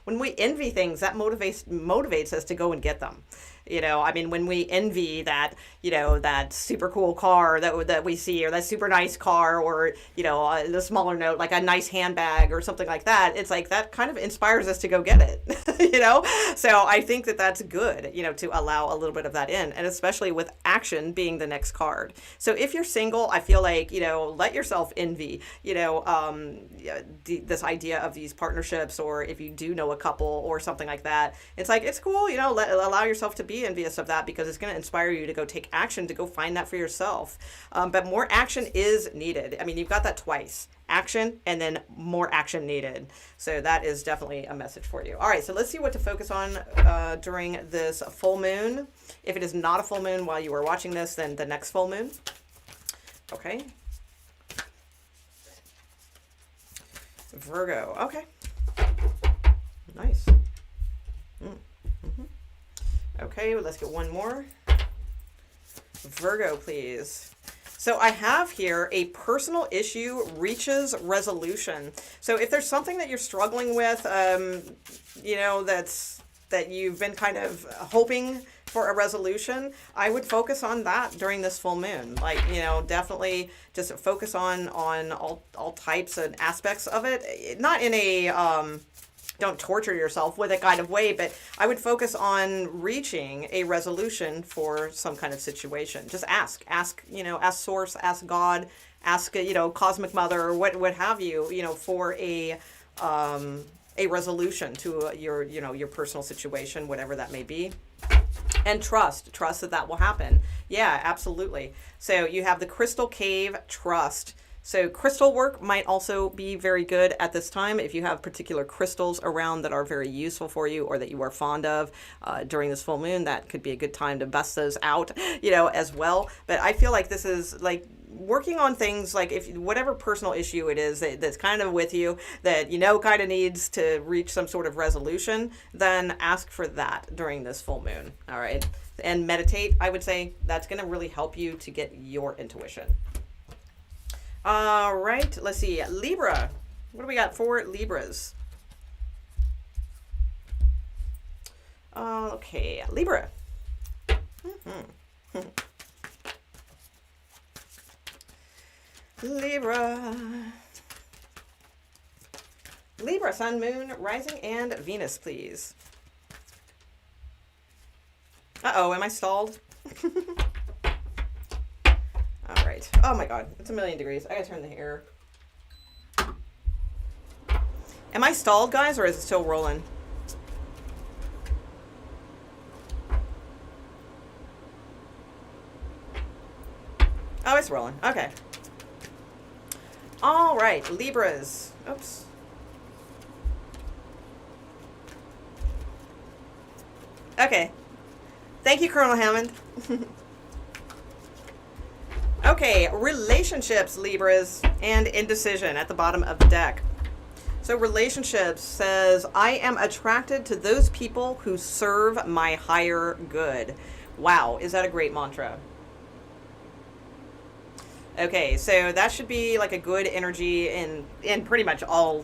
when we envy things, that motivates us to go and get them. You know, I mean, when we envy that, you know, that super cool car that we see, or that super nice car, or, you know, the smaller note, like a nice handbag or something like that, it's like that kind of inspires us to go get it, you know? So I think that that's good, you know, to allow a little bit of that in, and especially with action being the next card. So if you're single, I feel like, you know, let yourself envy, you know, this idea of these partnerships, or if you do know a couple or something like that, it's like, it's cool, you know, allow yourself to be envious of that, because it's going to inspire you to go take action, to go find that for yourself. But more action is needed. I mean, you've got that twice. Action, and then more action needed. So that is definitely a message for you. All right, so let's see what to focus on during this full moon. If it is not a full moon while you are watching this, then the next full moon. Okay. Virgo. Okay. Nice. Okay, well, let's get one more. Virgo, please. So I have here a personal issue reaches resolution. So if there's something that you're struggling with, you know, that's that you've been kind of hoping for a resolution, I would focus on that during this full moon. Like, you know, definitely just focus on all types and aspects of it. Not in a don't torture yourself with it kind of way, but I would focus on reaching a resolution for some kind of situation. Just ask, you know, ask source, ask God, ask, you know, cosmic mother, or what have you, you know, for a resolution to your, you know, your personal situation, whatever that may be. And trust that will happen. Yeah, absolutely. So you have the crystal cave, trust. So crystal work might also be very good at this time if you have particular crystals around that are very useful for you or that you are fond of during this full moon. That could be a good time to bust those out, you know, as well. But I feel like this is like working on things like if whatever personal issue it is that's kind of with you that, you know, kind of needs to reach some sort of resolution, then ask for that during this full moon. All right. And meditate. I would say that's going to really help you to get your intuition. All right, let's see. Libra. What do we got for Libras? Okay, Libra. Libra. Libra, Sun, Moon, Rising, and Venus, please. Uh-oh, am I stalled? All right. Oh my God, it's 1,000,000 degrees. I gotta turn the air. Am I stalled, guys, or is it still rolling? Oh, it's rolling. Okay. All right, Libras. Oops. Okay. Thank you, Colonel Hammond. Okay, relationships, Libras, and indecision at the bottom of the deck. So relationships says, I am attracted to those people who serve my higher good. Wow, is that a great mantra? Okay, so that should be like a good energy in pretty much all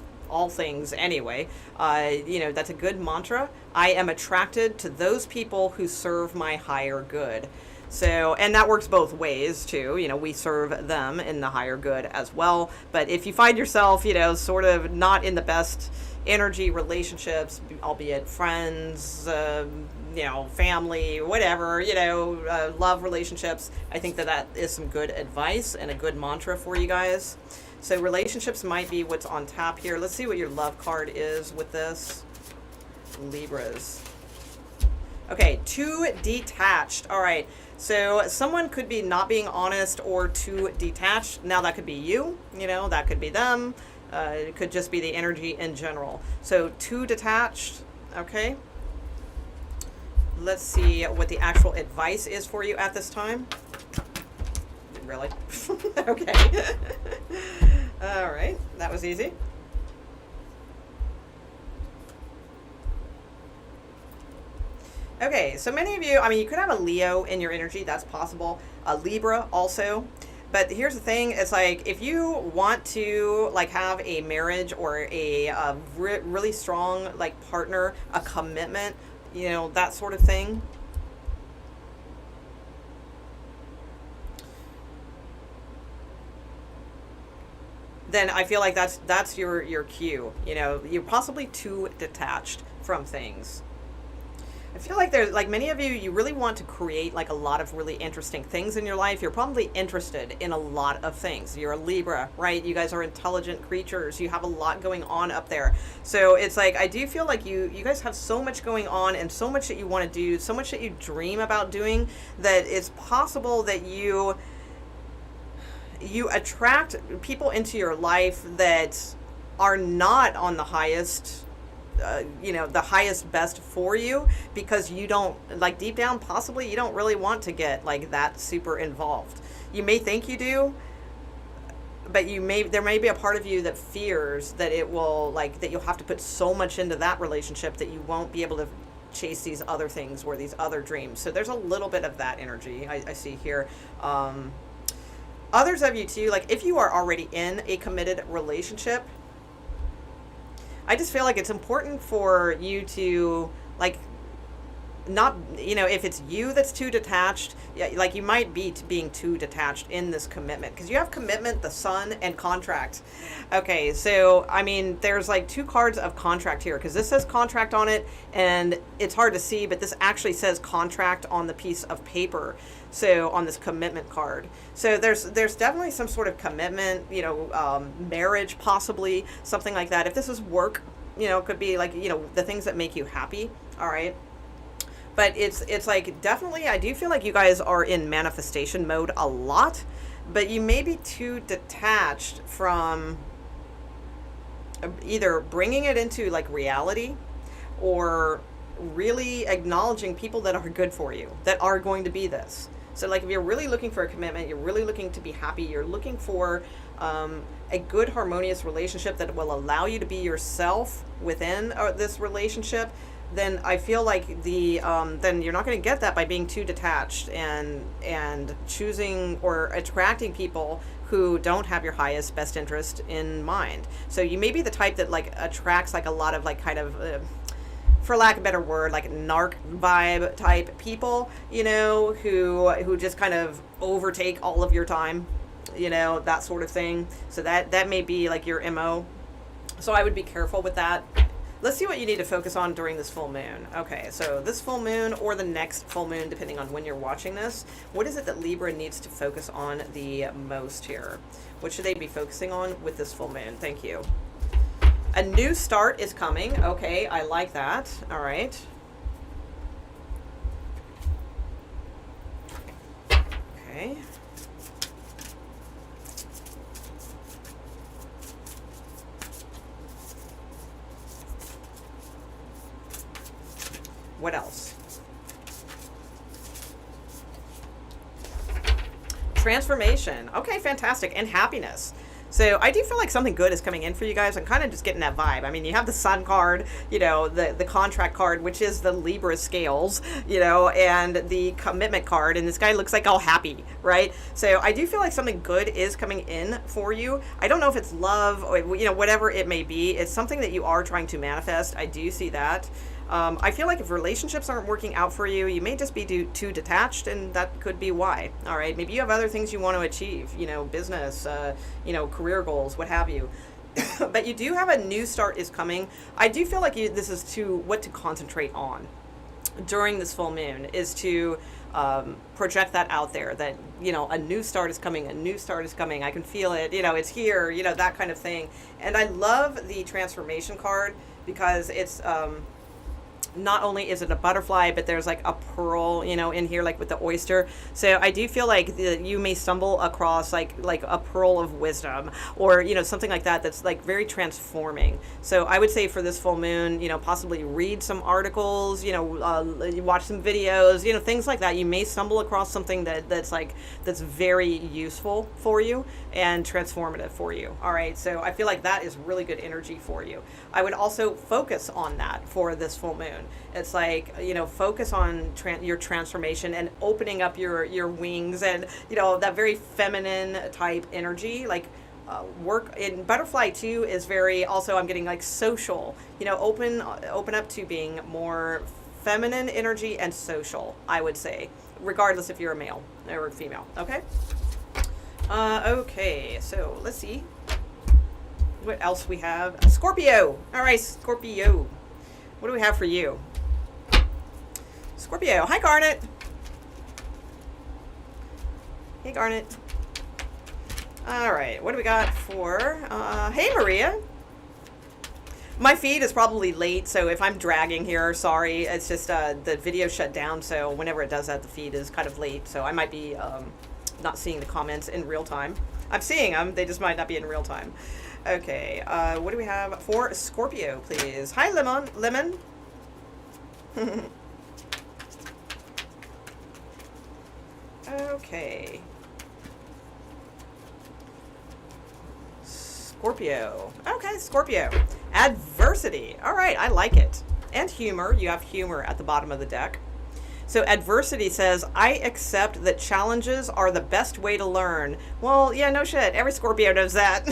things anyway. You know, that's a good mantra. I am attracted to those people who serve my higher good. So, and that works both ways too. You know, we serve them in the higher good as well. But if you find yourself, you know, sort of not in the best energy relationships, albeit friends, you know, family, whatever, you know, love relationships, I think that is some good advice and a good mantra for you guys. So relationships might be what's on tap here. Let's see what your love card is with this. Libras. Okay, too detached. All right. So someone could be not being honest or too detached. Now that could be you, you know, that could be them. It could just be the energy in general. So too detached. Okay. Let's see what the actual advice is for you at this time. Really? Okay. All right. That was easy. Okay, so many of you, I mean, you could have a Leo in your energy. That's possible. A Libra also. But here's the thing. It's like if you want to like have a marriage or a really strong like partner, a commitment, you know, that sort of thing. Then I feel like that's your cue. You know, you're possibly too detached from things. I feel like there's like many of you really want to create like a lot of really interesting things in your life. You're probably interested in a lot of things. You're a Libra, right? You guys are intelligent creatures. You have a lot going on up there. So it's like I do feel like you guys have so much going on and so much that you want to do, so much that you dream about doing, that it's possible that you attract people into your life that are not on the highest you know, the highest best for you, because you don't, like deep down, possibly you don't really want to get like that super involved. You may think you do, but there may be a part of you that fears that it will, like, that you'll have to put so much into that relationship that you won't be able to chase these other things or these other dreams. So there's a little bit of that energy I see here. Others of you too, like if you are already in a committed relationship, I just feel like it's important for you to like not, you know, if it's you that's too detached, yeah, like you might be being too detached in this commitment, because you have commitment, the sun, and contract. Okay, so I mean, there's like two cards of contract here, because this says contract on it, and it's hard to see, but this actually says contract on the piece of paper. So on this commitment card, so there's definitely some sort of commitment, you know, marriage, possibly something like that. If this is work, you know, it could be like, you know, the things that make you happy. All right. But it's like, definitely, I do feel like you guys are in manifestation mode a lot, but you may be too detached from either bringing it into like reality, or really acknowledging people that are good for you, that are going to be this. So like, if you're really looking for a commitment, you're really looking to be happy, you're looking for a good harmonious relationship that will allow you to be yourself within this relationship, then I feel like then you're not going to get that by being too detached and choosing or attracting people who don't have your highest best interest in mind. So you may be the type that like attracts like a lot of like kind of for lack of a better word, like narc vibe type people, you know, who just kind of overtake all of your time, you know, that sort of thing. So that may be like your MO. So I would be careful with that. Let's see what you need to focus on during this full moon. Okay, so this full moon or the next full moon, depending on when you're watching this, what is it that Libra needs to focus on the most here? What should they be focusing on with this full moon? Thank you. A new start is coming. Okay, I like that. All right. Okay. What else? Transformation. Okay, fantastic. And happiness. So I do feel like something good is coming in for you guys. I'm kind of just getting that vibe. I mean, you have the Sun card, you know, the contract card, which is the Libra scales, you know, and the commitment card. And this guy looks like all happy, right? So I do feel like something good is coming in for you. I don't know if it's love or, you know, whatever it may be. It's something that you are trying to manifest. I do see that. I feel like if relationships aren't working out for you, you may just be too detached, and that could be why. All right, maybe you have other things you want to achieve, you know, business, you know, career goals, what have you. But you do have a new start is coming. I do feel like this is what to concentrate on during this full moon, is to project that out there, that, you know, a new start is coming, a new start is coming. I can feel it, you know, it's here, you know, that kind of thing. And I love the transformation card because it's, not only is it a butterfly, but there's like a pearl, you know, in here, like with the oyster. So I do feel like you may stumble across like a pearl of wisdom, or, you know, something like that that's like very transforming. So I would say for this full moon, you know, possibly read some articles, you know, watch some videos, you know, things like that. You may stumble across something that's very useful for you and transformative for you. All right, so I feel like that is really good energy for you. I would also focus on that for this full moon. It's like, you know, focus on your transformation and opening up your wings, and, you know, that very feminine type energy. Like work in butterfly too is very, also I'm getting like social, you know, open up to being more feminine energy and social, I would say, regardless if you're a male or a female. Okay. Okay, so let's see what else we have. Scorpio. All right, Scorpio. What do we have for you? Scorpio. Hi, Garnet. Hey, Garnet. All right, what do we got for... hey, Maria. My feed is probably late, so if I'm dragging here, sorry. It's just the video shut down, so whenever it does that, the feed is kind of late. So I might be not seeing the comments in real time. I'm seeing them, they just might not be in real time. Okay, what do we have for Scorpio, please? Hi, Lemon. Okay. Scorpio. Okay, Scorpio. Adversity. All right, I like it. And humor. You have humor at the bottom of the deck. So adversity says, I accept that challenges are the best way to learn. Well, yeah, no shit. Every Scorpio knows that.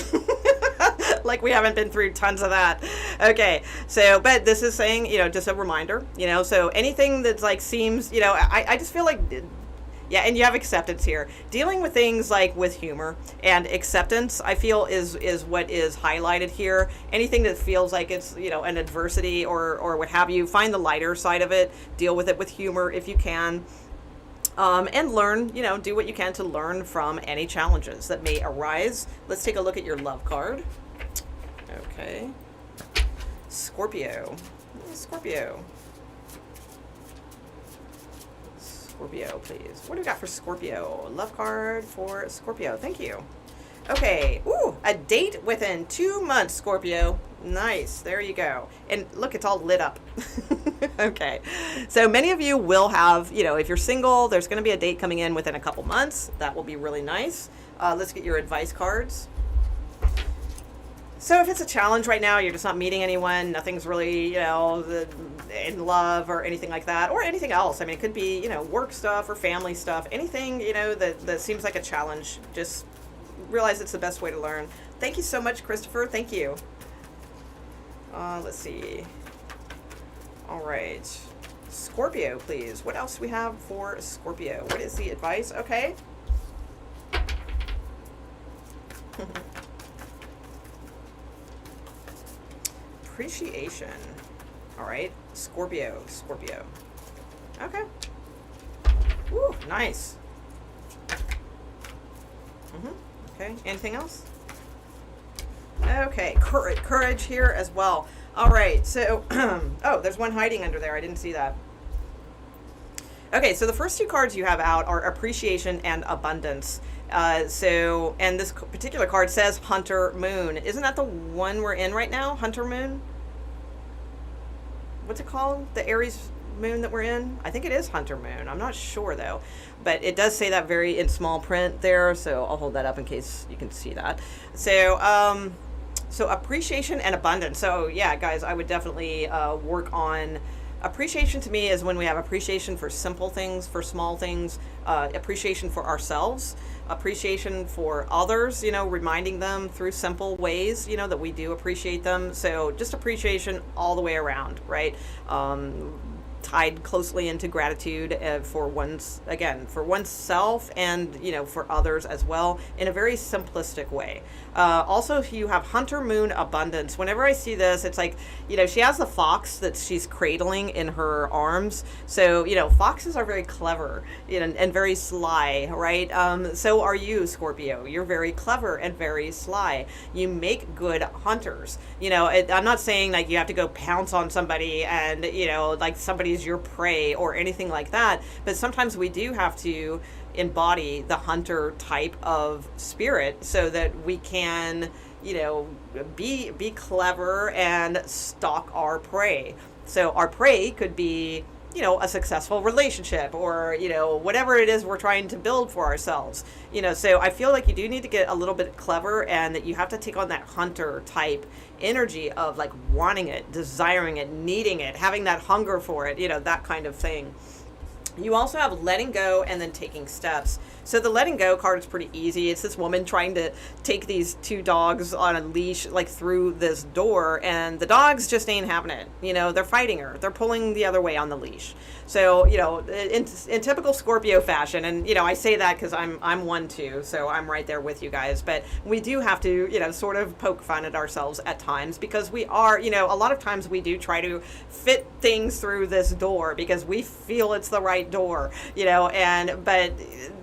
Like we haven't been through tons of that. Okay, so, but this is saying, just a reminder, so anything that's like seems, I just feel like, yeah, and you have acceptance here. Dealing with things like with humor and acceptance, I feel is what is highlighted here. Anything that feels like it's, an adversity or what have you, find the lighter side of it, deal with it with humor if you can. And learn, do what you can to learn from any challenges that may arise. Let's take a look at your love card. Okay. Scorpio. Scorpio, please. What do we got for Scorpio? Love card for Scorpio. Thank you. Okay. Ooh, a date within 2 months, Scorpio. Nice. There you go. And look, it's all lit up. Okay. So many of you will have, if you're single, there's going to be a date coming in within a couple months. That will be really nice. Let's get your advice cards. So if it's a challenge right now, you're just not meeting anyone, nothing's really, in love or anything like that, or anything else. I mean, it could be, work stuff or family stuff, anything, that seems like a challenge. Just realize it's the best way to learn. Thank you so much, Christopher. Thank you. Let's see. All right. Scorpio, please. What else do we have for Scorpio? What is the advice? Okay. Appreciation. All right. Scorpio. Okay. Ooh, nice. Okay. Anything else? Okay. Courage here as well. All right. So, oh, there's one hiding under there. I didn't see that. Okay. So the first two cards you have out are appreciation and abundance. And this particular card says Hunter Moon. Isn't that the one we're in right now? Hunter Moon? What's it called? The Aries moon that we're in? I think it is Hunter Moon. I'm not sure though, but it does say that very in small print there. So I'll hold that up in case you can see that. So, so appreciation and abundance. So yeah, guys, I would definitely work on appreciation. To me is when we have appreciation for simple things, for small things, appreciation for ourselves, appreciation for others, reminding them through simple ways, that we do appreciate them. So just appreciation all the way around, right? Tied closely into gratitude for oneself and, for others as well in a very simplistic way. Also, if you have Hunter Moon abundance, whenever I see this, it's like, she has the fox that she's cradling in her arms. So, foxes are very clever, and very sly, right? So are you, Scorpio. You're very clever and very sly. You make good hunters. I'm not saying like you have to go pounce on somebody and, like somebody's your prey or anything like that. But sometimes we do have to embody the hunter type of spirit so that we can, be clever and stalk our prey. So our prey could be, a successful relationship or, whatever it is we're trying to build for ourselves. So I feel like you do need to get a little bit clever and that you have to take on that hunter type energy of like wanting it, desiring it, needing it, having that hunger for it, that kind of thing. You also have letting go and then taking steps. So the letting go card is pretty easy. It's this woman trying to take these two dogs on a leash, like through this door, and the dogs just ain't having it. They're fighting her. They're pulling the other way on the leash. So, in typical Scorpio fashion, and, I say that because I'm one too, so I'm right there with you guys. But we do have to, sort of poke fun at ourselves at times because we are, a lot of times we do try to fit things through this door because we feel it's the right door, but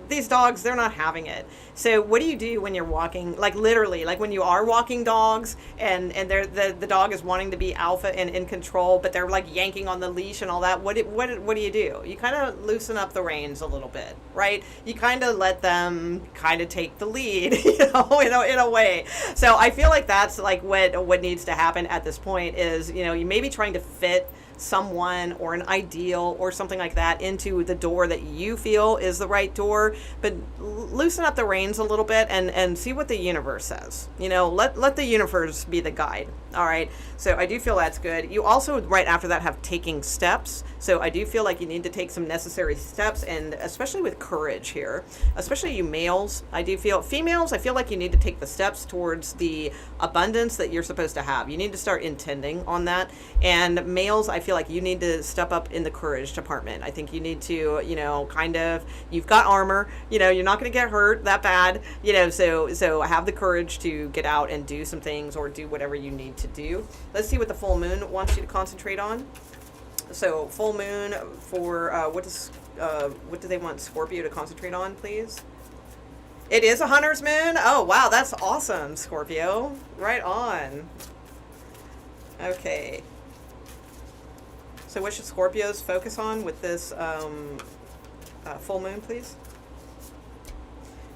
these dogs, they're not having it. So what do you do when you're walking, like literally, like when you are walking dogs and the dog is wanting to be alpha and in control, but they're like yanking on the leash and all that? What do you do? You kind of loosen up the reins a little bit, right? You kind of let them kind of take the lead, in a way. So I feel like that's like what needs to happen at this point is, you may be trying to fit someone or an ideal or something like that into the door that you feel is the right door, but loosen up the reins a little bit and see what the universe says. Let the universe be the guide. All right. So I do feel that's good. You also, right after that, have taking steps. So I do feel like you need to take some necessary steps, and especially with courage here, especially you males. I do feel females, I feel like you need to take the steps towards the abundance that you're supposed to have. You need to start intending on that. And males, I feel like you need to step up in the courage department. I think you need to, you know, kind of, you've got armor, you know, you're not going to get hurt that bad, you know, so have the courage to get out and do some things or do whatever you need to do. Let's see what the full moon wants you to concentrate on. So full moon for what do they want Scorpio to concentrate on, please? It is a hunter's moon. Oh wow, that's awesome, Scorpio. Right on. Okay. So what should Scorpios focus on with this full moon, please?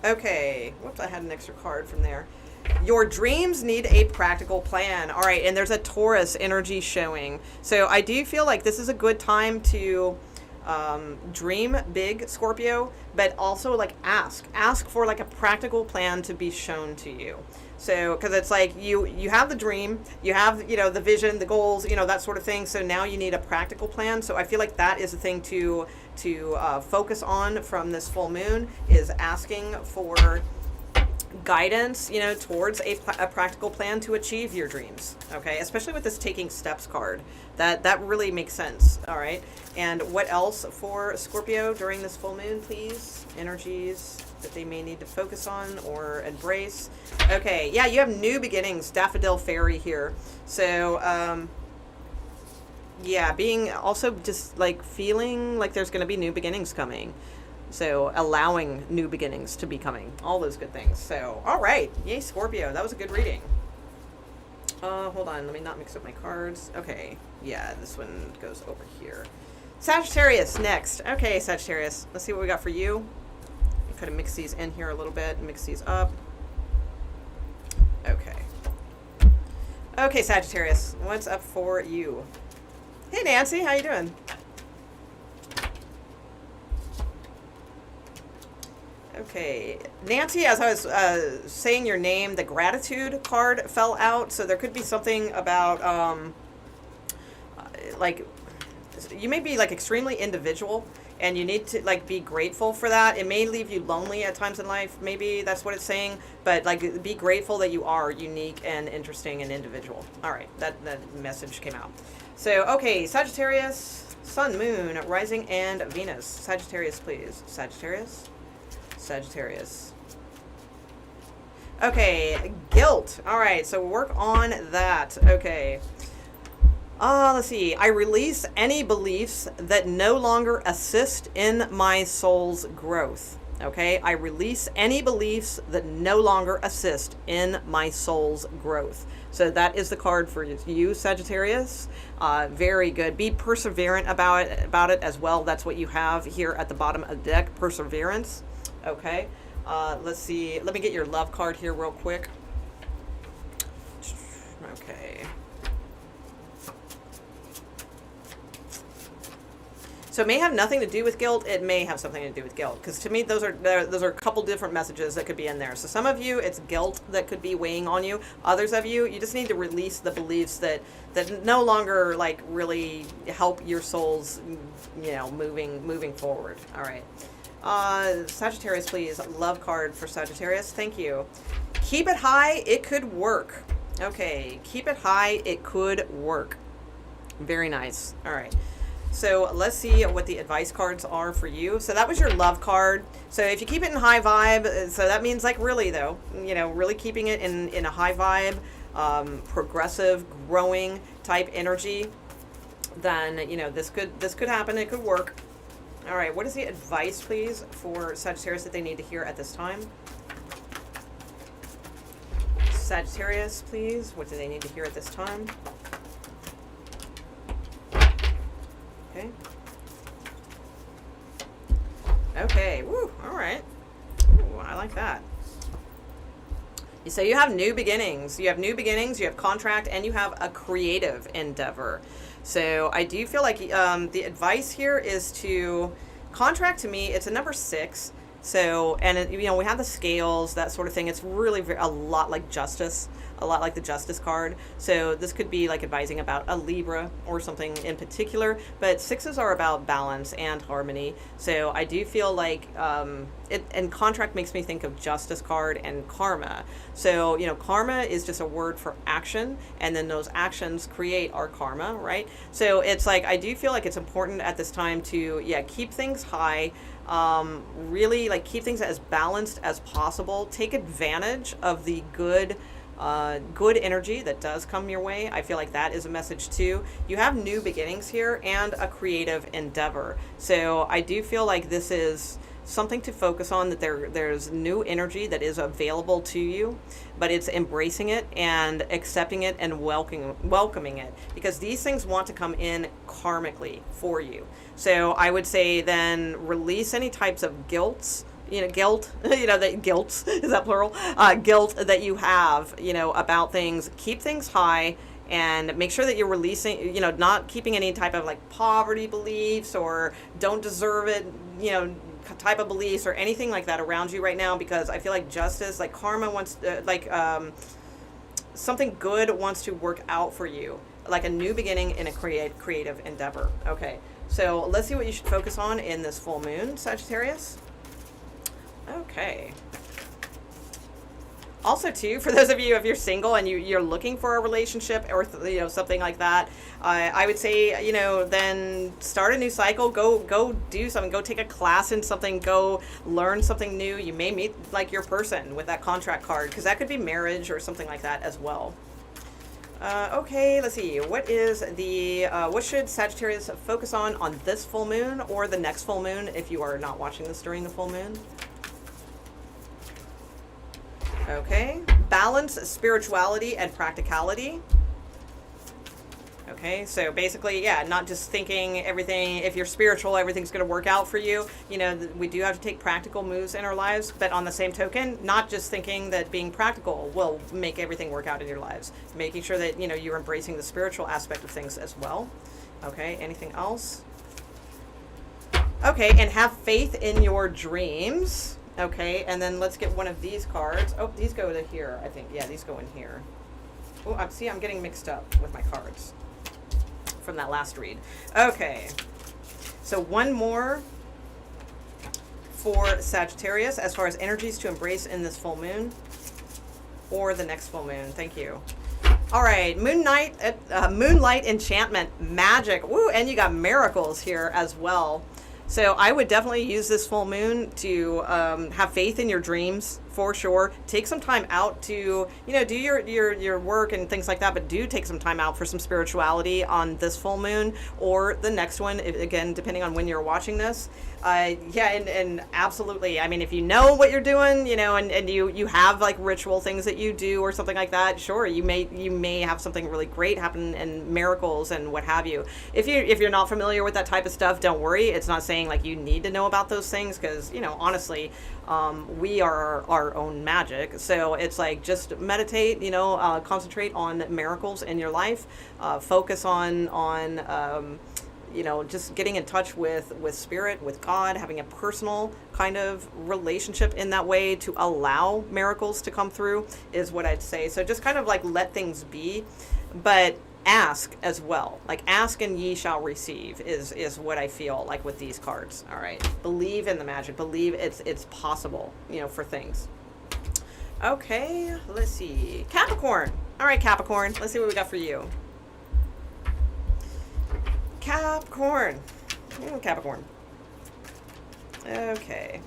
Okay. Whoops, I had an extra card from there. Your dreams need a practical plan. All right, and there's a Taurus energy showing. So I do feel like this is a good time to dream big, Scorpio, but also like ask for like a practical plan to be shown to you. So because it's like you have the dream, you have, you know, the vision, the goals, you know, that sort of thing. So now you need a practical plan. So I feel like that is a thing to focus on from this full moon, is asking for guidance, you know, towards a practical plan to achieve your dreams. Okay, especially with this taking steps card, that really makes sense. All right, and what else for Scorpio during this full moon, please? Energies that they may need to focus on or embrace. Okay, yeah, you have new beginnings, Daffodil Fairy here. So yeah, being also just like feeling like there's going to be new beginnings coming. So allowing new beginnings to be coming, all those good things. So, all right, yay Scorpio, that was a good reading. Hold on, let me not mix up my cards. Okay, yeah, this one goes over here. Sagittarius next. Okay, Sagittarius, let's see what we got for you. I could have mixed these in here a little bit, mix these up. Okay. Okay, Sagittarius, what's up for you? Hey Nancy, how you doing? Okay, Nancy, as I was saying your name, the gratitude card fell out, so there could be something about, like, you may be, like, extremely individual, and you need to, like, be grateful for that. It may leave you lonely at times in life, maybe that's what it's saying, but, like, be grateful that you are unique and interesting and individual. All right, that message came out. So, okay, Sagittarius, Sun, Moon, Rising, and Venus. Sagittarius, please. Sagittarius. Sagittarius. Okay, guilt. All right, so work on that. Okay. Let's see. I release any beliefs that no longer assist in my soul's growth. Okay, I release any beliefs that no longer assist in my soul's growth. So that is the card for you, Sagittarius. Very good. Be perseverant about it as well. That's what you have here at the bottom of the deck, perseverance. Okay, let's see. Let me get your love card here real quick. Okay. So it may have nothing to do with guilt. It may have something to do with guilt, because to me those are a couple different messages that could be in there. So some of you, it's guilt that could be weighing on you. Others of you, you just need to release the beliefs that no longer like really help your souls, you know, moving forward. All right. Sagittarius, please. Love card for Sagittarius. Thank you. Keep it high. It could work. Okay. Keep it high. It could work. Very nice. All right. So let's see what the advice cards are for you. So that was your love card. So if you keep it in high vibe, so that means like really though, you know, really keeping it in a high vibe, progressive, growing type energy, then, you know, this could happen. It could work. All right, what is the advice, please, for Sagittarius that they need to hear at this time? Sagittarius, please, what do they need to hear at this time? Okay. Okay, woo, all right. Ooh, I like that. So you have new beginnings. You have new beginnings, you have contract, and you have a creative endeavor. So I do feel like the advice here is to contract. To me, it's a number 6. So, and it, you know, we have the scales, that sort of thing. It's really a lot like justice, a lot like the justice card. So this could be like advising about a Libra or something in particular, but sixes are about balance and harmony. So I do feel like and contract makes me think of justice card and karma. So, you know, karma is just a word for action, and then those actions create our karma, right? So it's like, I do feel like it's important at this time to, yeah, keep things high, really like keep things as balanced as possible. Take advantage of the good energy that does come your way. I feel like that is a message too. You have new beginnings here and a creative endeavor. So I do feel like this is something to focus on, that there's new energy that is available to you, but it's embracing it and accepting it and welcoming it, because these things want to come in karmically for you. So I would say then release any types of guilt, that guilt, is that plural? Guilt that you have, about things. Keep things high and make sure that you're releasing, not keeping any type of like poverty beliefs or don't deserve it, type of beliefs or anything like that around you right now, because I feel like justice, like karma wants, something good wants to work out for you, like a new beginning in a creative endeavor. Okay, so let's see what you should focus on in this full moon, Sagittarius. Okay. Also, too, for those of you, if you're single and you're looking for a relationship or something like that, I would say, then start a new cycle. Go do something. Go take a class in something. Go learn something new. You may meet like your person with that contract card, because that could be marriage or something like that as well. Okay, let's see. What should Sagittarius focus on this full moon or the next full moon if you are not watching this during the full moon? Okay, balance, spirituality, and practicality. Okay, so basically, yeah, not just thinking everything, if you're spiritual, everything's going to work out for you. We do have to take practical moves in our lives, but on the same token, not just thinking that being practical will make everything work out in your lives. Making sure that, you're embracing the spiritual aspect of things as well. Okay, anything else? Okay, and have faith in your dreams. Okay, and then let's get one of these cards. Oh, these go to here, I think. Yeah, these go in here. Oh, I'm getting mixed up with my cards from that last read. Okay, so one more for Sagittarius as far as energies to embrace in this full moon or the next full moon. Thank you. All right, moonlight enchantment, magic. Woo, and you got miracles here as well. So I would definitely use this full moon to have faith in your dreams, for sure. Take some time out to, do your work and things like that, but do take some time out for some spirituality on this full moon or the next one, again, depending on when you're watching this. And absolutely. I mean, if you know what you're doing, and you have like ritual things that you do or something like that, sure, you may have something really great happen and miracles and what have you. If you're not familiar with that type of stuff, don't worry. It's not saying like you need to know about those things, because, honestly, we are our own magic. So it's like, just meditate, concentrate on miracles in your life, focus on just getting in touch with spirit, with God, having a personal kind of relationship in that way to allow miracles to come through is what I'd say. So just kind of like let things be, but ask as well. Like, ask and ye shall receive is what I feel like with these cards. All right. Believe in the magic. Believe it's possible, for things. Okay, let's see. Capricorn. All right, Capricorn. Let's see what we got for you. Capricorn. Capricorn. Okay.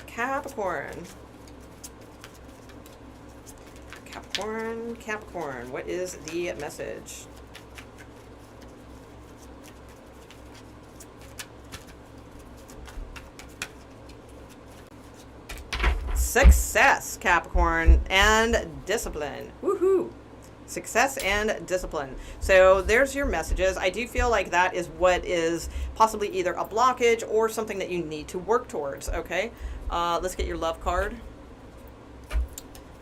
Capricorn. Capricorn. What is the message? Success, Capricorn, and discipline. Woohoo! Success and discipline. So there's your messages. I do feel like that is what is possibly either a blockage or something that you need to work towards. Okay, let's get your love card.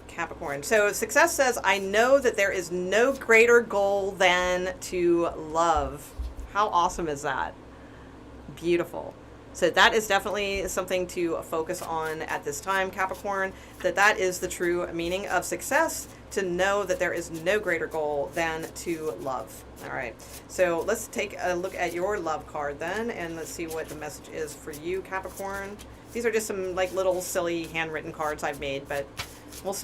Capricorn. So success says, I know that there is no greater goal than to love. How awesome is that? Beautiful. So that is definitely something to focus on at this time, Capricorn, that is the true meaning of success, to know that there is no greater goal than to love. All right. So let's take a look at your love card then, and let's see what the message is for you, Capricorn. These are just some like little silly handwritten cards I've made, but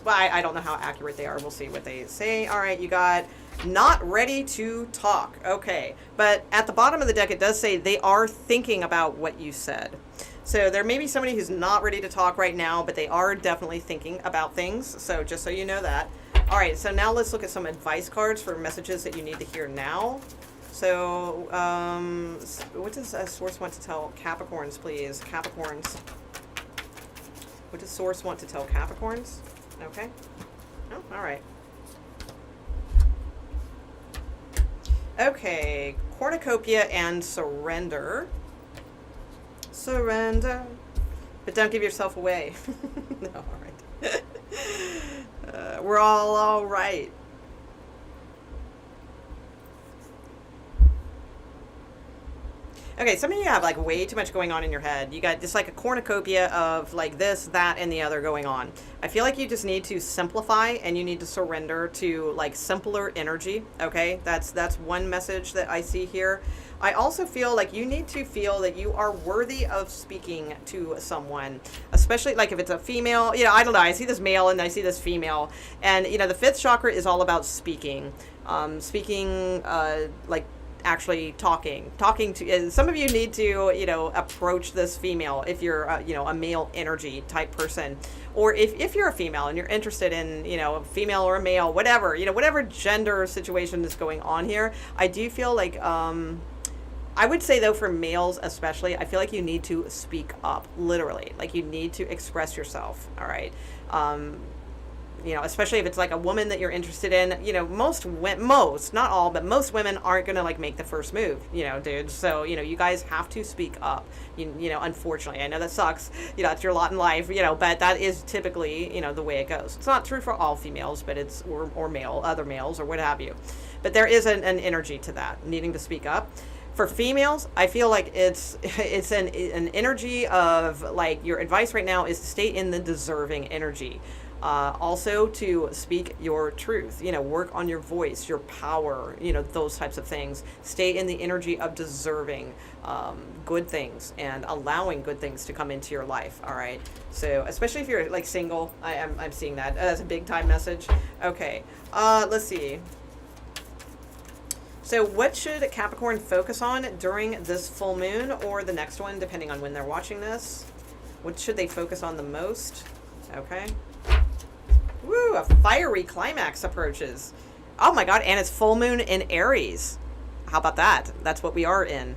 I don't know how accurate they are. We'll see what they say. All right, you got not ready to talk. Okay, but at the bottom of the deck, it does say they are thinking about what you said. So there may be somebody who's not ready to talk right now, but they are definitely thinking about things. So just so you know that. All right, so now let's look at some advice cards for messages that you need to hear now. So what does a source want to tell Capricorns, please? Capricorns. What does source want to tell Capricorns? Okay. Oh, all right. Okay, cornucopia and surrender. Surrender. But don't give yourself away. No, all right. We're all right. Okay, some of you have like way too much going on in your head. You got just like a cornucopia of like this, that, and the other going on. I feel like you just need to simplify and you need to surrender to like simpler energy. Okay, that's one message that I see here. I also feel like you need to feel that you are worthy of speaking to someone, especially like if it's a female. You know, I don't know. I see this male and I see this female, and you know, the fifth chakra is all about speaking. Like actually talking to some of you need to, you know, approach this female if you're you know, a male energy type person, or if you're a female and you're interested in, you know, a female or a male, whatever, you know, whatever gender situation is going on here. I do feel like I would say though, for males especially, I feel like you need to speak up, literally, like you need to express yourself. All right. You know, especially if it's like a woman that you're interested in, you know, most, not all, but most women aren't going to like make the first move, you know, dudes. So, you know, you guys have to speak up, you know, unfortunately. I know that sucks, you know, it's your lot in life, you know, but that is typically, you know, the way it goes. It's not true for all females, but it's, or male, other males or what have you. But there is an energy to that, needing to speak up. For females, I feel like it's an energy of like, your advice right now is to stay in the deserving energy. Also to speak your truth, you know, work on your voice, your power, you know, those types of things. Stay in the energy of deserving good things and allowing good things to come into your life. All right. So especially if you're like single, I'm seeing that as a big time message. Okay. Let's see. So what should Capricorn focus on during this full moon or the next one, depending on when they're watching this? What should they focus on the most? Okay. Woo, a fiery climax approaches. Oh my God, and it's full moon in Aries. How about that? That's what we are in.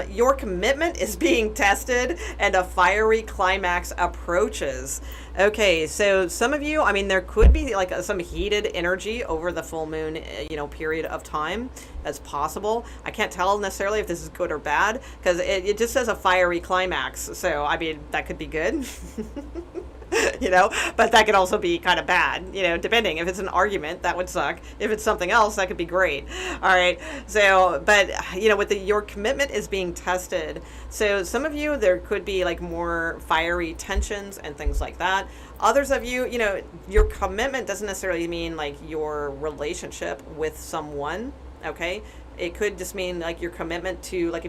Your commitment is being tested and a fiery climax approaches. Okay, so some of you, I mean, there could be like some heated energy over the full moon, you know, period of time. That's possible. I can't tell necessarily if this is good or bad because it just says a fiery climax. So, I mean, that could be good. You know, but that could also be kind of bad, you know, depending. If it's an argument, that would suck. If it's something else, that could be great. All right. So, but, you know, with your commitment is being tested. So some of you, there could be like more fiery tensions and things like that. Others of you, you know, your commitment doesn't necessarily mean like your relationship with someone. Okay. It could just mean like your commitment to, like,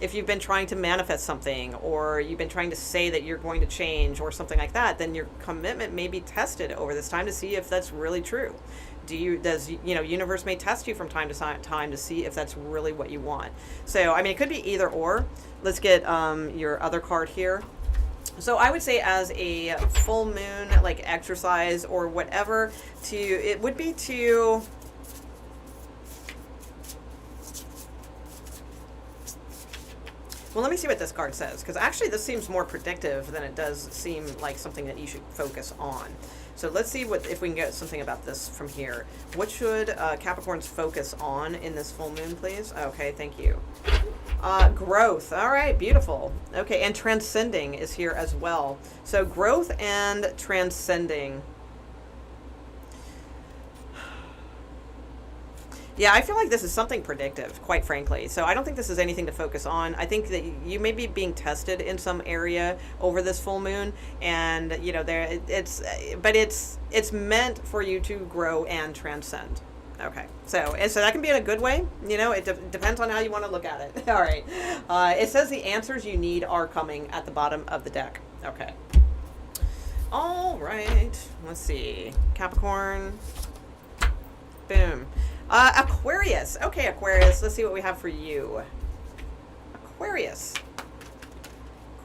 if you've been trying to manifest something, or you've been trying to say that you're going to change or something like that, then your commitment may be tested over this time to see if that's really true. Does universe may test you from time to time to see if that's really what you want. So, I mean, it could be either or. Let's get your other card here. So I would say as a full moon, like exercise or whatever, it would be to... Well, let me see what this card says, because actually this seems more predictive than it does seem like something that you should focus on. So let's see if we can get something about this from here. What should Capricorns focus on in this full moon, please? Okay, thank you. Growth. All right, beautiful. Okay, and transcending is here as well. So growth and transcending. Yeah, I feel like this is something predictive, quite frankly. So I don't think this is anything to focus on. I think that you may be being tested in some area over this full moon, and you know but it's meant for you to grow and transcend. Okay, so that can be in a good way. You know, it depends on how you want to look at it. All right, it says the answers you need are coming at the bottom of the deck. Okay. All right. Let's see. Capricorn. Boom. Aquarius. Okay, Aquarius. Let's see what we have for you. Aquarius.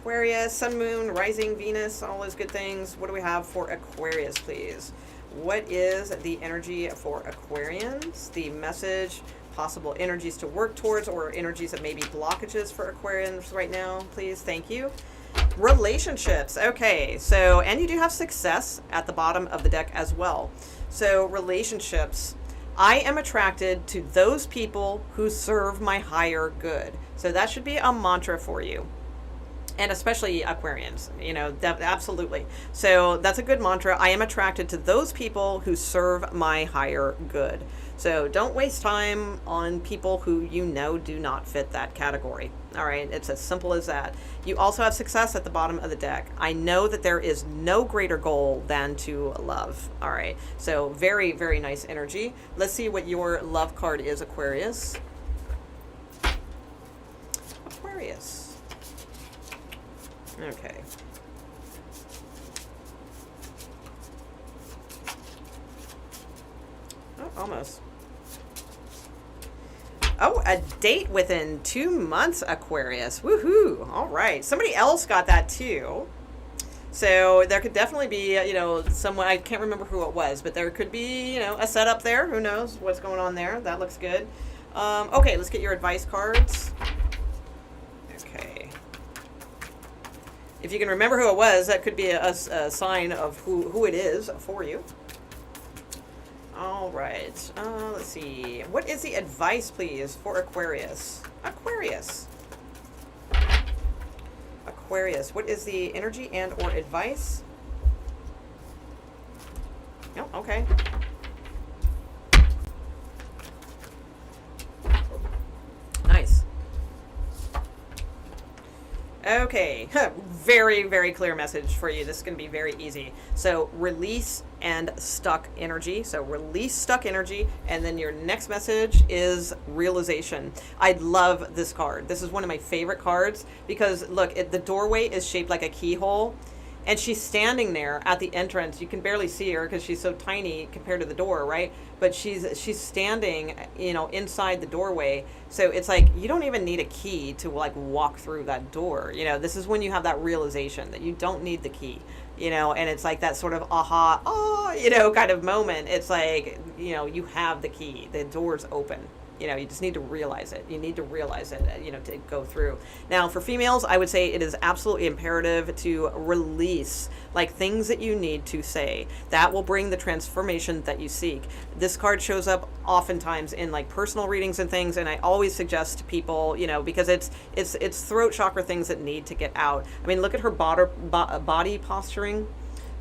Aquarius, Sun, Moon, Rising, Venus, all those good things. What do we have for Aquarius, please? What is the energy for Aquarians? The message, possible energies to work towards, or energies that may be blockages for Aquarians right now, please. Thank you. Relationships. Okay, so, and you do have success at the bottom of the deck as well. So, relationships. I am attracted to those people who serve my higher good. So that should be a mantra for you. And especially Aquarians, you know, absolutely. So that's a good mantra. I am attracted to those people who serve my higher good. So don't waste time on people who you know do not fit that category. All right, it's as simple as that. You also have success at the bottom of the deck. I know that there is no greater goal than to love. All right, so very, very nice energy. Let's see what your love card is, Aquarius. Aquarius. Okay. Oh, almost. Oh, a date within 2 months, Aquarius. Woohoo. All right. Somebody else got that too. So there could definitely be, you know, someone, I can't remember who it was, but there could be, you know, a setup there. Who knows what's going on there? That looks good. Okay, let's get your advice cards. Okay. If you can remember who it was, that could be a sign of who it is for you. All right. Let's see. What is the advice, please, for Aquarius? Aquarius. Aquarius. What is the energy and or advice? No. Okay. Nice. Okay. Very, very clear message for you. This is going to be very easy. So release and stuck energy. So release stuck energy. And then your next message is realization. I love this card. This is one of my favorite cards because look, the doorway is shaped like a keyhole. And she's standing there at the entrance. You can barely see her because she's so tiny compared to the door, right? But she's standing, you know, inside the doorway. So it's like you don't even need a key to like walk through that door. You know, this is when you have that realization that you don't need the key. You know, and it's like that sort of aha, oh, you know, kind of moment. It's like, you know, you have the key. The door's open. You know, you just need to realize it. You need to realize it, you know, to go through. Now, for females, I would say it is absolutely imperative to release, like, things that you need to say. That will bring the transformation that you seek. This card shows up oftentimes in, like, personal readings and things, and I always suggest to people, you know, because it's throat chakra things that need to get out. I mean, look at her body posturing.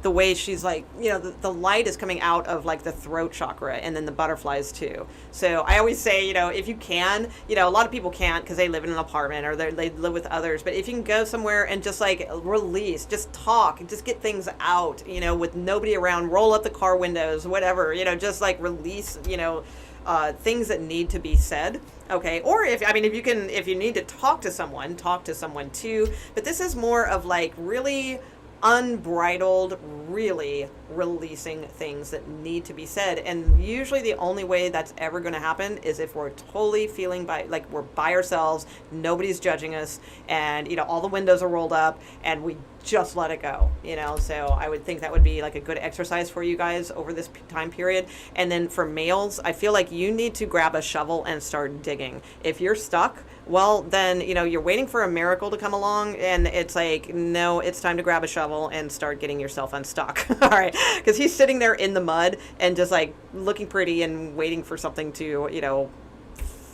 The way she's like, you know, the light is coming out of like the throat chakra and then the butterflies too. So I always say, you know, if you can, you know, a lot of people can't because they live in an apartment or they live with others. But if you can go somewhere and just like release, just talk, just get things out, you know, with nobody around, roll up the car windows, whatever, you know, just like release, you know, things that need to be said. Okay. Or if you need to talk to someone too. But this is more of like really unbridled, really releasing things that need to be said. And usually the only way that's ever going to happen is if we're totally feeling like we're by ourselves, nobody's judging us, and, you know, all the windows are rolled up and we just let it go, you know. So I would think that would be like a good exercise for you guys over this time period. And then for males, I feel like you need to grab a shovel and start digging. If you're stuck, well, then, you know, you're waiting for a miracle to come along, and it's like, no, it's time to grab a shovel and start getting yourself unstuck. All right. Because he's sitting there in the mud and just like looking pretty and waiting for something to, you know,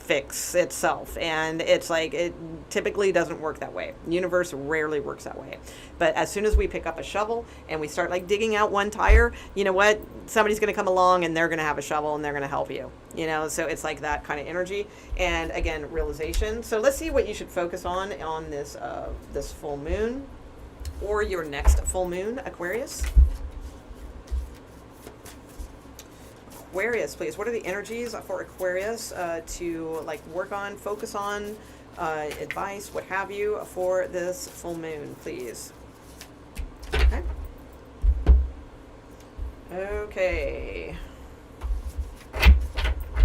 fix itself, and it's like it typically doesn't work that way. Universe rarely works that way. But as soon as we pick up a shovel and we start like digging out one tire, you know what, somebody's going to come along and they're going to have a shovel and they're going to help you, you know. So it's like that kind of energy. And again, realization. So let's see what you should focus on this this full moon or your next full moon, Aquarius. Aquarius, please. What are the energies for Aquarius to like work on, focus on, advice, what have you, for this full moon, please? Okay. Okay.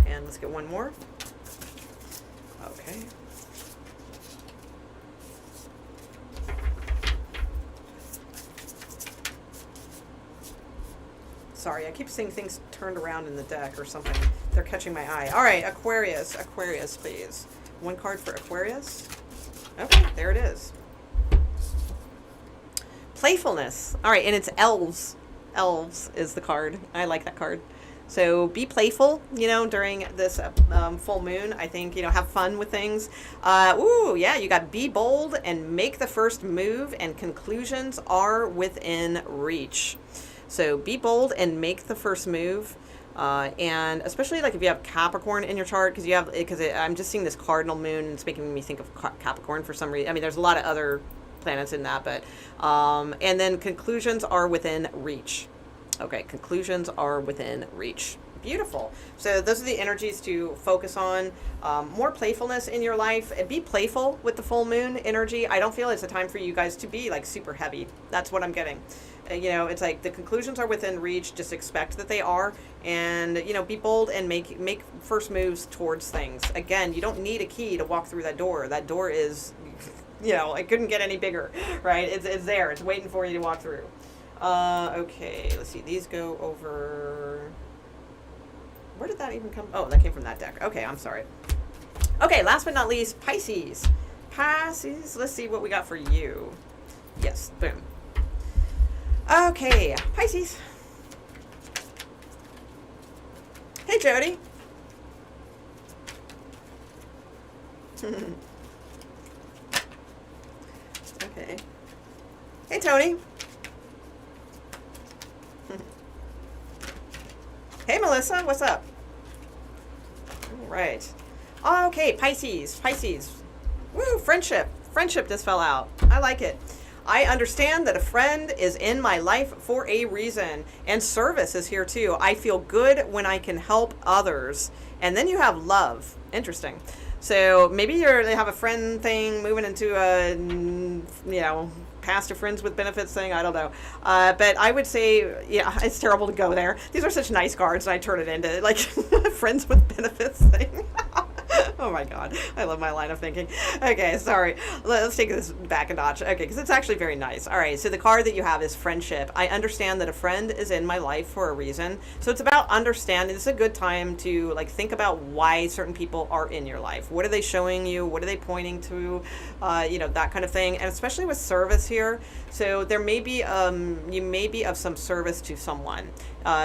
And let's get one more. Okay. Sorry, I keep seeing things turned around in the deck or something. They're catching my eye. All right, Aquarius. Aquarius, please. One card for Aquarius. Okay, there it is. Playfulness. All right, and it's elves. Elves is the card. I like that card. So be playful, you know, during this full moon. I think, you know, have fun with things. Ooh, yeah, you got be bold and make the first move, and conclusions are within reach. So be bold and make the first move. And especially like if you have Capricorn in your chart, because I'm just seeing this cardinal moon and it's making me think of Capricorn for some reason. I mean, there's a lot of other planets in that, but and then conclusions are within reach. Okay, conclusions are within reach. Beautiful. So those are the energies to focus on. More playfulness in your life. Be playful with the full moon energy. I don't feel it's a time for you guys to be like super heavy. That's what I'm getting. You know, it's like the conclusions are within reach. Just expect that they are, and you know, be bold and make first moves towards things. Again, you don't need a key to walk through that door. That door is, you know, it couldn't get any bigger, right? It's there. It's waiting for you to walk through. Okay, let's see. These go over. Where did that even come? Oh, that came from that deck. Okay, I'm sorry. Okay, last but not least, Pisces. Pisces. Let's see what we got for you. Yes, boom. Okay, Pisces. Hey, Jody. Okay. Hey, Tony. Hey, Melissa. What's up? All right. Okay, Pisces. Pisces. Woo, friendship. Friendship just fell out. I like it. I understand that a friend is in my life for a reason, and service is here too. I feel good when I can help others. And then you have love. Interesting. So maybe you have a friend thing moving into a, you know, past or friends with benefits thing. I don't know. But I would say, yeah, it's terrible to go there. These are such nice cards, and I turn it into like friends with benefits thing. Oh my God. I love my line of thinking. Okay, sorry. Let's take this back a notch. Okay, because it's actually very nice. All right, so the card that you have is friendship. I understand that a friend is in my life for a reason. So it's about understanding. This is a good time to like think about why certain people are in your life. What are they showing you? What are they pointing to? You know, that kind of thing. And especially with service here. So there may be, you may be of some service to someone,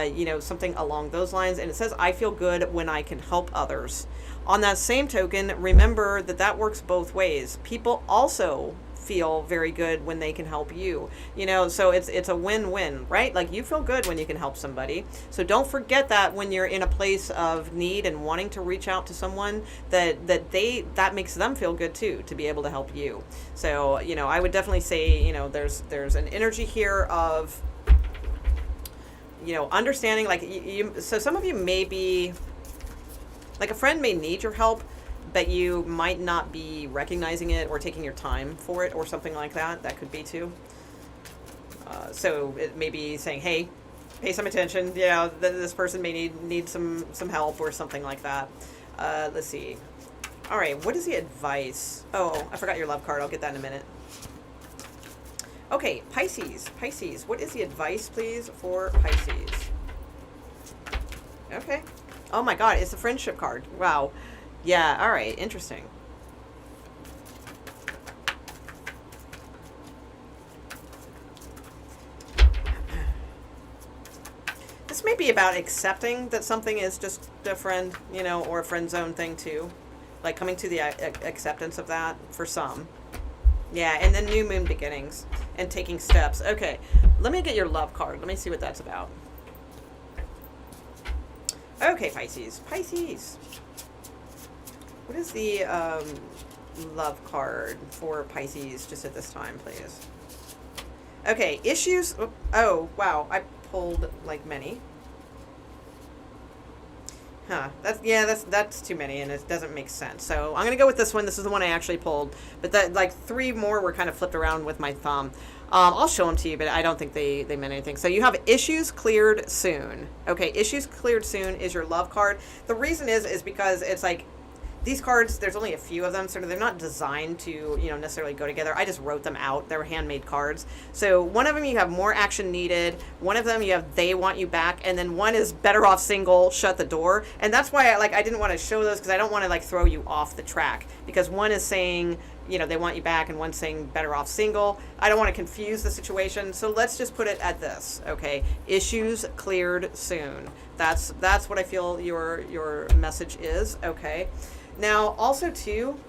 you know, something along those lines. And it says, I feel good when I can help others. On that same token, remember that that works both ways. People also feel very good when they can help you, you know, so it's a win-win, right? Like you feel good when you can help somebody. So don't forget that when you're in a place of need and wanting to reach out to someone, that makes them feel good too, to be able to help you. So, you know, I would definitely say, you know, there's an energy here of, you know, understanding, like so some of you may be like a friend may need your help, but you might not be recognizing it or taking your time for it or something like that. That could be too. So it may be saying, hey, pay some attention. You know, this person may need some help or something like that. Let's see. All right, what is the advice? Oh, I forgot your love card. I'll get that in a minute. Okay, Pisces. Pisces, what is the advice, please, for Pisces? Okay. Oh my God, it's a friendship card. Wow. Yeah, all right, interesting. This may be about accepting that something is just a friend, you know, or a friend zone thing too. like coming to the acceptance of that for some. Yeah, and then new moon beginnings and taking steps. Okay, let me get your love card. Let me see what that's about. Okay, Pisces. Pisces. What is the love card for Pisces just at this time, please? Okay, issues. Oh, wow. I pulled like many. Huh. That's too many, and it doesn't make sense. So I'm gonna go with this one. This is the one I actually pulled, but that like 3 more were kind of flipped around with my thumb. I'll show them to you, but I don't think they meant anything. So you have issues cleared soon. Okay, issues cleared soon is your love card. The reason is because it's like these cards, there's only a few of them, so they're not designed to, necessarily go together. I just wrote them out. They were handmade cards. So one of them you have more action needed. One of them you have they want you back, and then one is better off single, shut the door. And that's why I didn't want to show those, because I don't want to throw you off the track, because one is saying, they want you back, and one's saying better off single. I don't want to confuse the situation, so let's just put it at this, okay? Issues cleared soon. That's what I feel your message is, okay? Now, also too,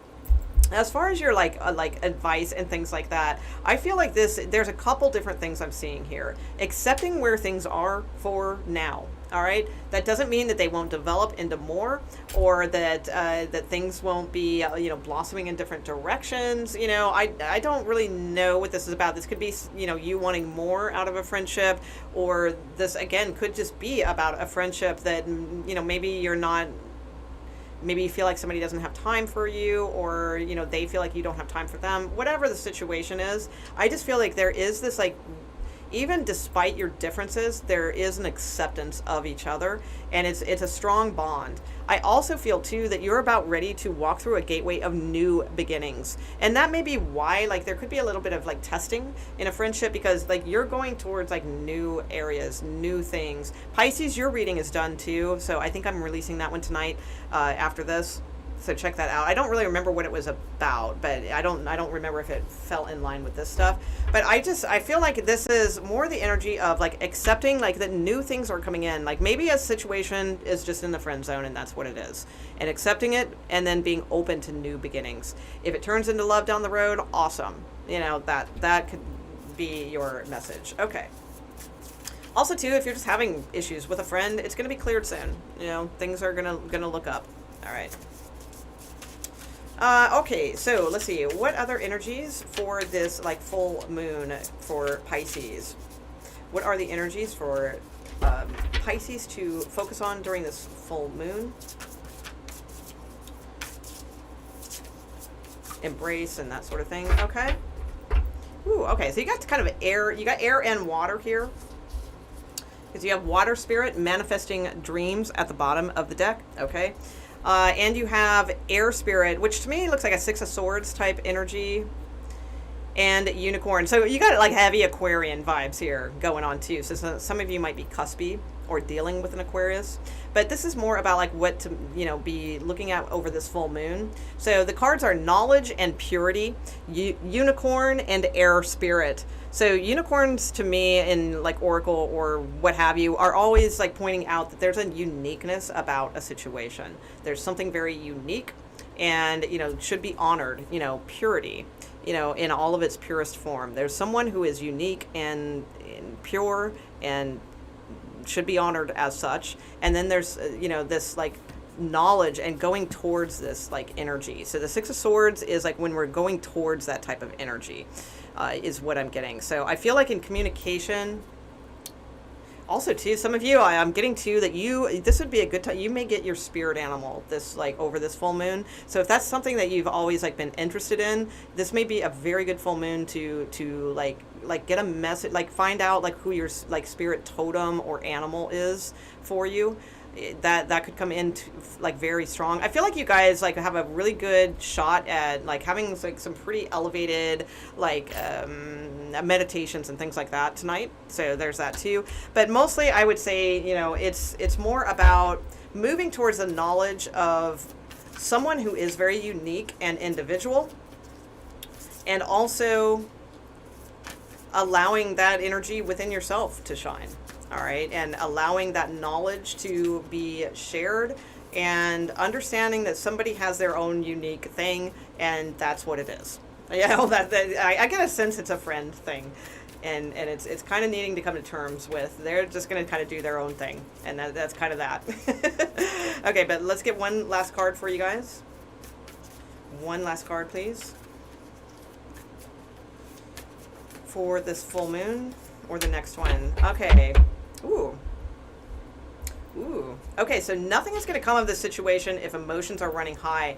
as far as your like advice and things like that, I feel like there's a couple different things I'm seeing here. Accepting where things are for now. All right, that doesn't mean that they won't develop into more, or that that things won't be blossoming in different directions. I don't really know what this is about. This could be you wanting more out of a friendship, or this again could just be about a friendship that maybe you're not. Maybe you feel like somebody doesn't have time for you, or they feel like you don't have time for them. Whatever the situation is, I just feel like there is this even despite your differences, there is an acceptance of each other, and it's a strong bond. I also feel too that you're about ready to walk through a gateway of new beginnings, and that may be why there could be a little bit of testing in a friendship, because you're going towards new areas, new things. Pisces, your reading is done too, so I think I'm releasing that one tonight after this. So check that out. I don't really remember what it was about, but I don't remember if it fell in line with this stuff. But I feel like this is more the energy of accepting that new things are coming in. Maybe a situation is just in the friend zone, and that's what it is. And accepting it, and then being open to new beginnings. If it turns into love down the road, awesome. That could be your message. Okay. Also too, if you're just having issues with a friend, it's going to be cleared soon. Things are gonna look up. All right. Okay, so let's see. What other energies for this full moon for Pisces? What are the energies for Pisces to focus on during this full moon? Embrace and that sort of thing. Okay. Ooh, okay. So you got kind of air. You got air and water here, because you have water spirit manifesting dreams at the bottom of the deck. Okay. And you have air spirit, which to me looks like a 6 of Swords type energy, and unicorn. So you got heavy Aquarian vibes here going on too. So some of you might be cuspy or dealing with an Aquarius, but this is more about what to be looking at over this full moon. So the cards are knowledge and purity, unicorn, and air spirit. So unicorns to me in Oracle or what have you are always pointing out that there's a uniqueness about a situation. There's something very unique, and should be honored. Purity, in all of its purest form. There's someone who is unique and pure and should be honored as such. And then there's this knowledge and going towards this energy. So the 6 of Swords is when we're going towards that type of energy. Is what I'm getting. So I feel in communication, also too, some of you, I'm getting too that this would be a good time. You may get your spirit animal this over this full moon. So if that's something that you've always been interested in, this may be a very good full moon to get a message, find out who your spirit totem or animal is for you. That could come in very strong. I feel you guys have a really good shot at having some pretty elevated meditations and things like that tonight. So there's that too. But mostly I would say it's more about moving towards the knowledge of someone who is very unique and individual, and also allowing that energy within yourself to shine. All right, and allowing that knowledge to be shared and understanding that somebody has their own unique thing, and that's what it is. I get a sense it's a friend thing. And it's kind of needing to come to terms with, they're just going to kind of do their own thing. And that's kind of that. Okay, but let's get one last card for you guys. One last card, please. For this full moon or the next one. Okay. Ooh. Ooh. Okay, so nothing is going to come of this situation if emotions are running high.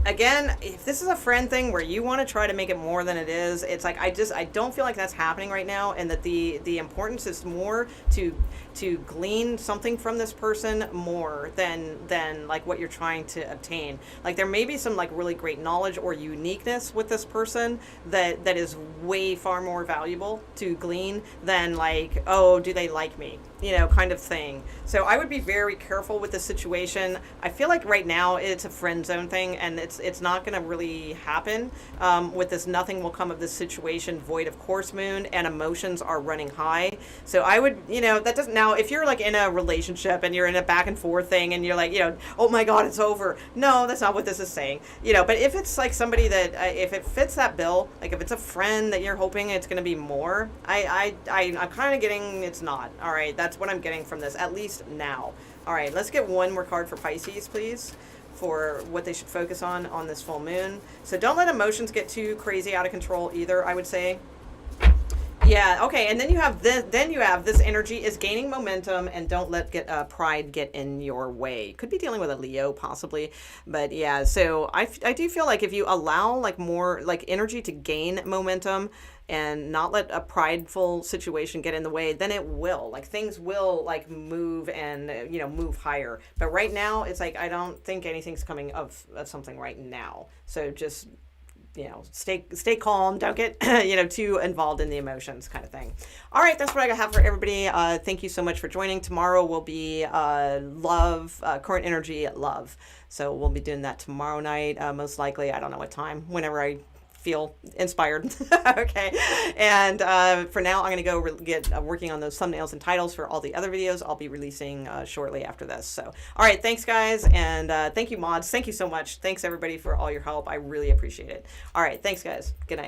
Again, if this is a friend thing where you want to try to make it more than it is, it's like I don't feel like that's happening right now, and that the importance is more to glean something from this person more than like what you're trying to obtain. Like there may be some like really great knowledge or uniqueness with this person that is way far more valuable to glean than like, oh, do they like me? You know, kind of thing. So I would be very careful with this situation. I feel like right now it's a friend zone thing, and it's not going to really happen with this. Nothing will come of this situation, void of course moon, and emotions are running high. So I would, you know, that doesn't, now if you're like in a relationship and you're in a back and forth thing and you're like, you know, oh my God, it's over. No, that's not what this is saying. You know, but if it's like somebody that, if it fits that bill, like if it's a friend that you're hoping it's going to be more, I'm kind of getting it's not. All right, that's what I'm getting from this, at least now. All right, let's get one more card for Pisces, please, for what they should focus on this full moon. So don't let emotions get too crazy out of control either, I would say. Yeah, okay, and then you have this energy is gaining momentum, and don't let pride get in your way. Could be dealing with a Leo possibly, but yeah, so I do feel like if you allow like more like energy to gain momentum and not let a prideful situation get in the way, then it will, like things will like move and, you know, move higher. But right now it's like, I don't think anything's coming of something right now. So just, you know, stay calm. Don't get, you know, too involved in the emotions kind of thing. All right. That's what I have for everybody. Thank you so much for joining. Tomorrow will be love, current energy love. So we'll be doing that tomorrow night. Most likely, I don't know what time, whenever I feel inspired. Okay. And for now, I'm going to go get working on those thumbnails and titles for all the other videos I'll be releasing shortly after this. So, all right. Thanks, guys. And thank you, mods. Thank you so much. Thanks, everybody, for all your help. I really appreciate it. All right. Thanks, guys. Good night.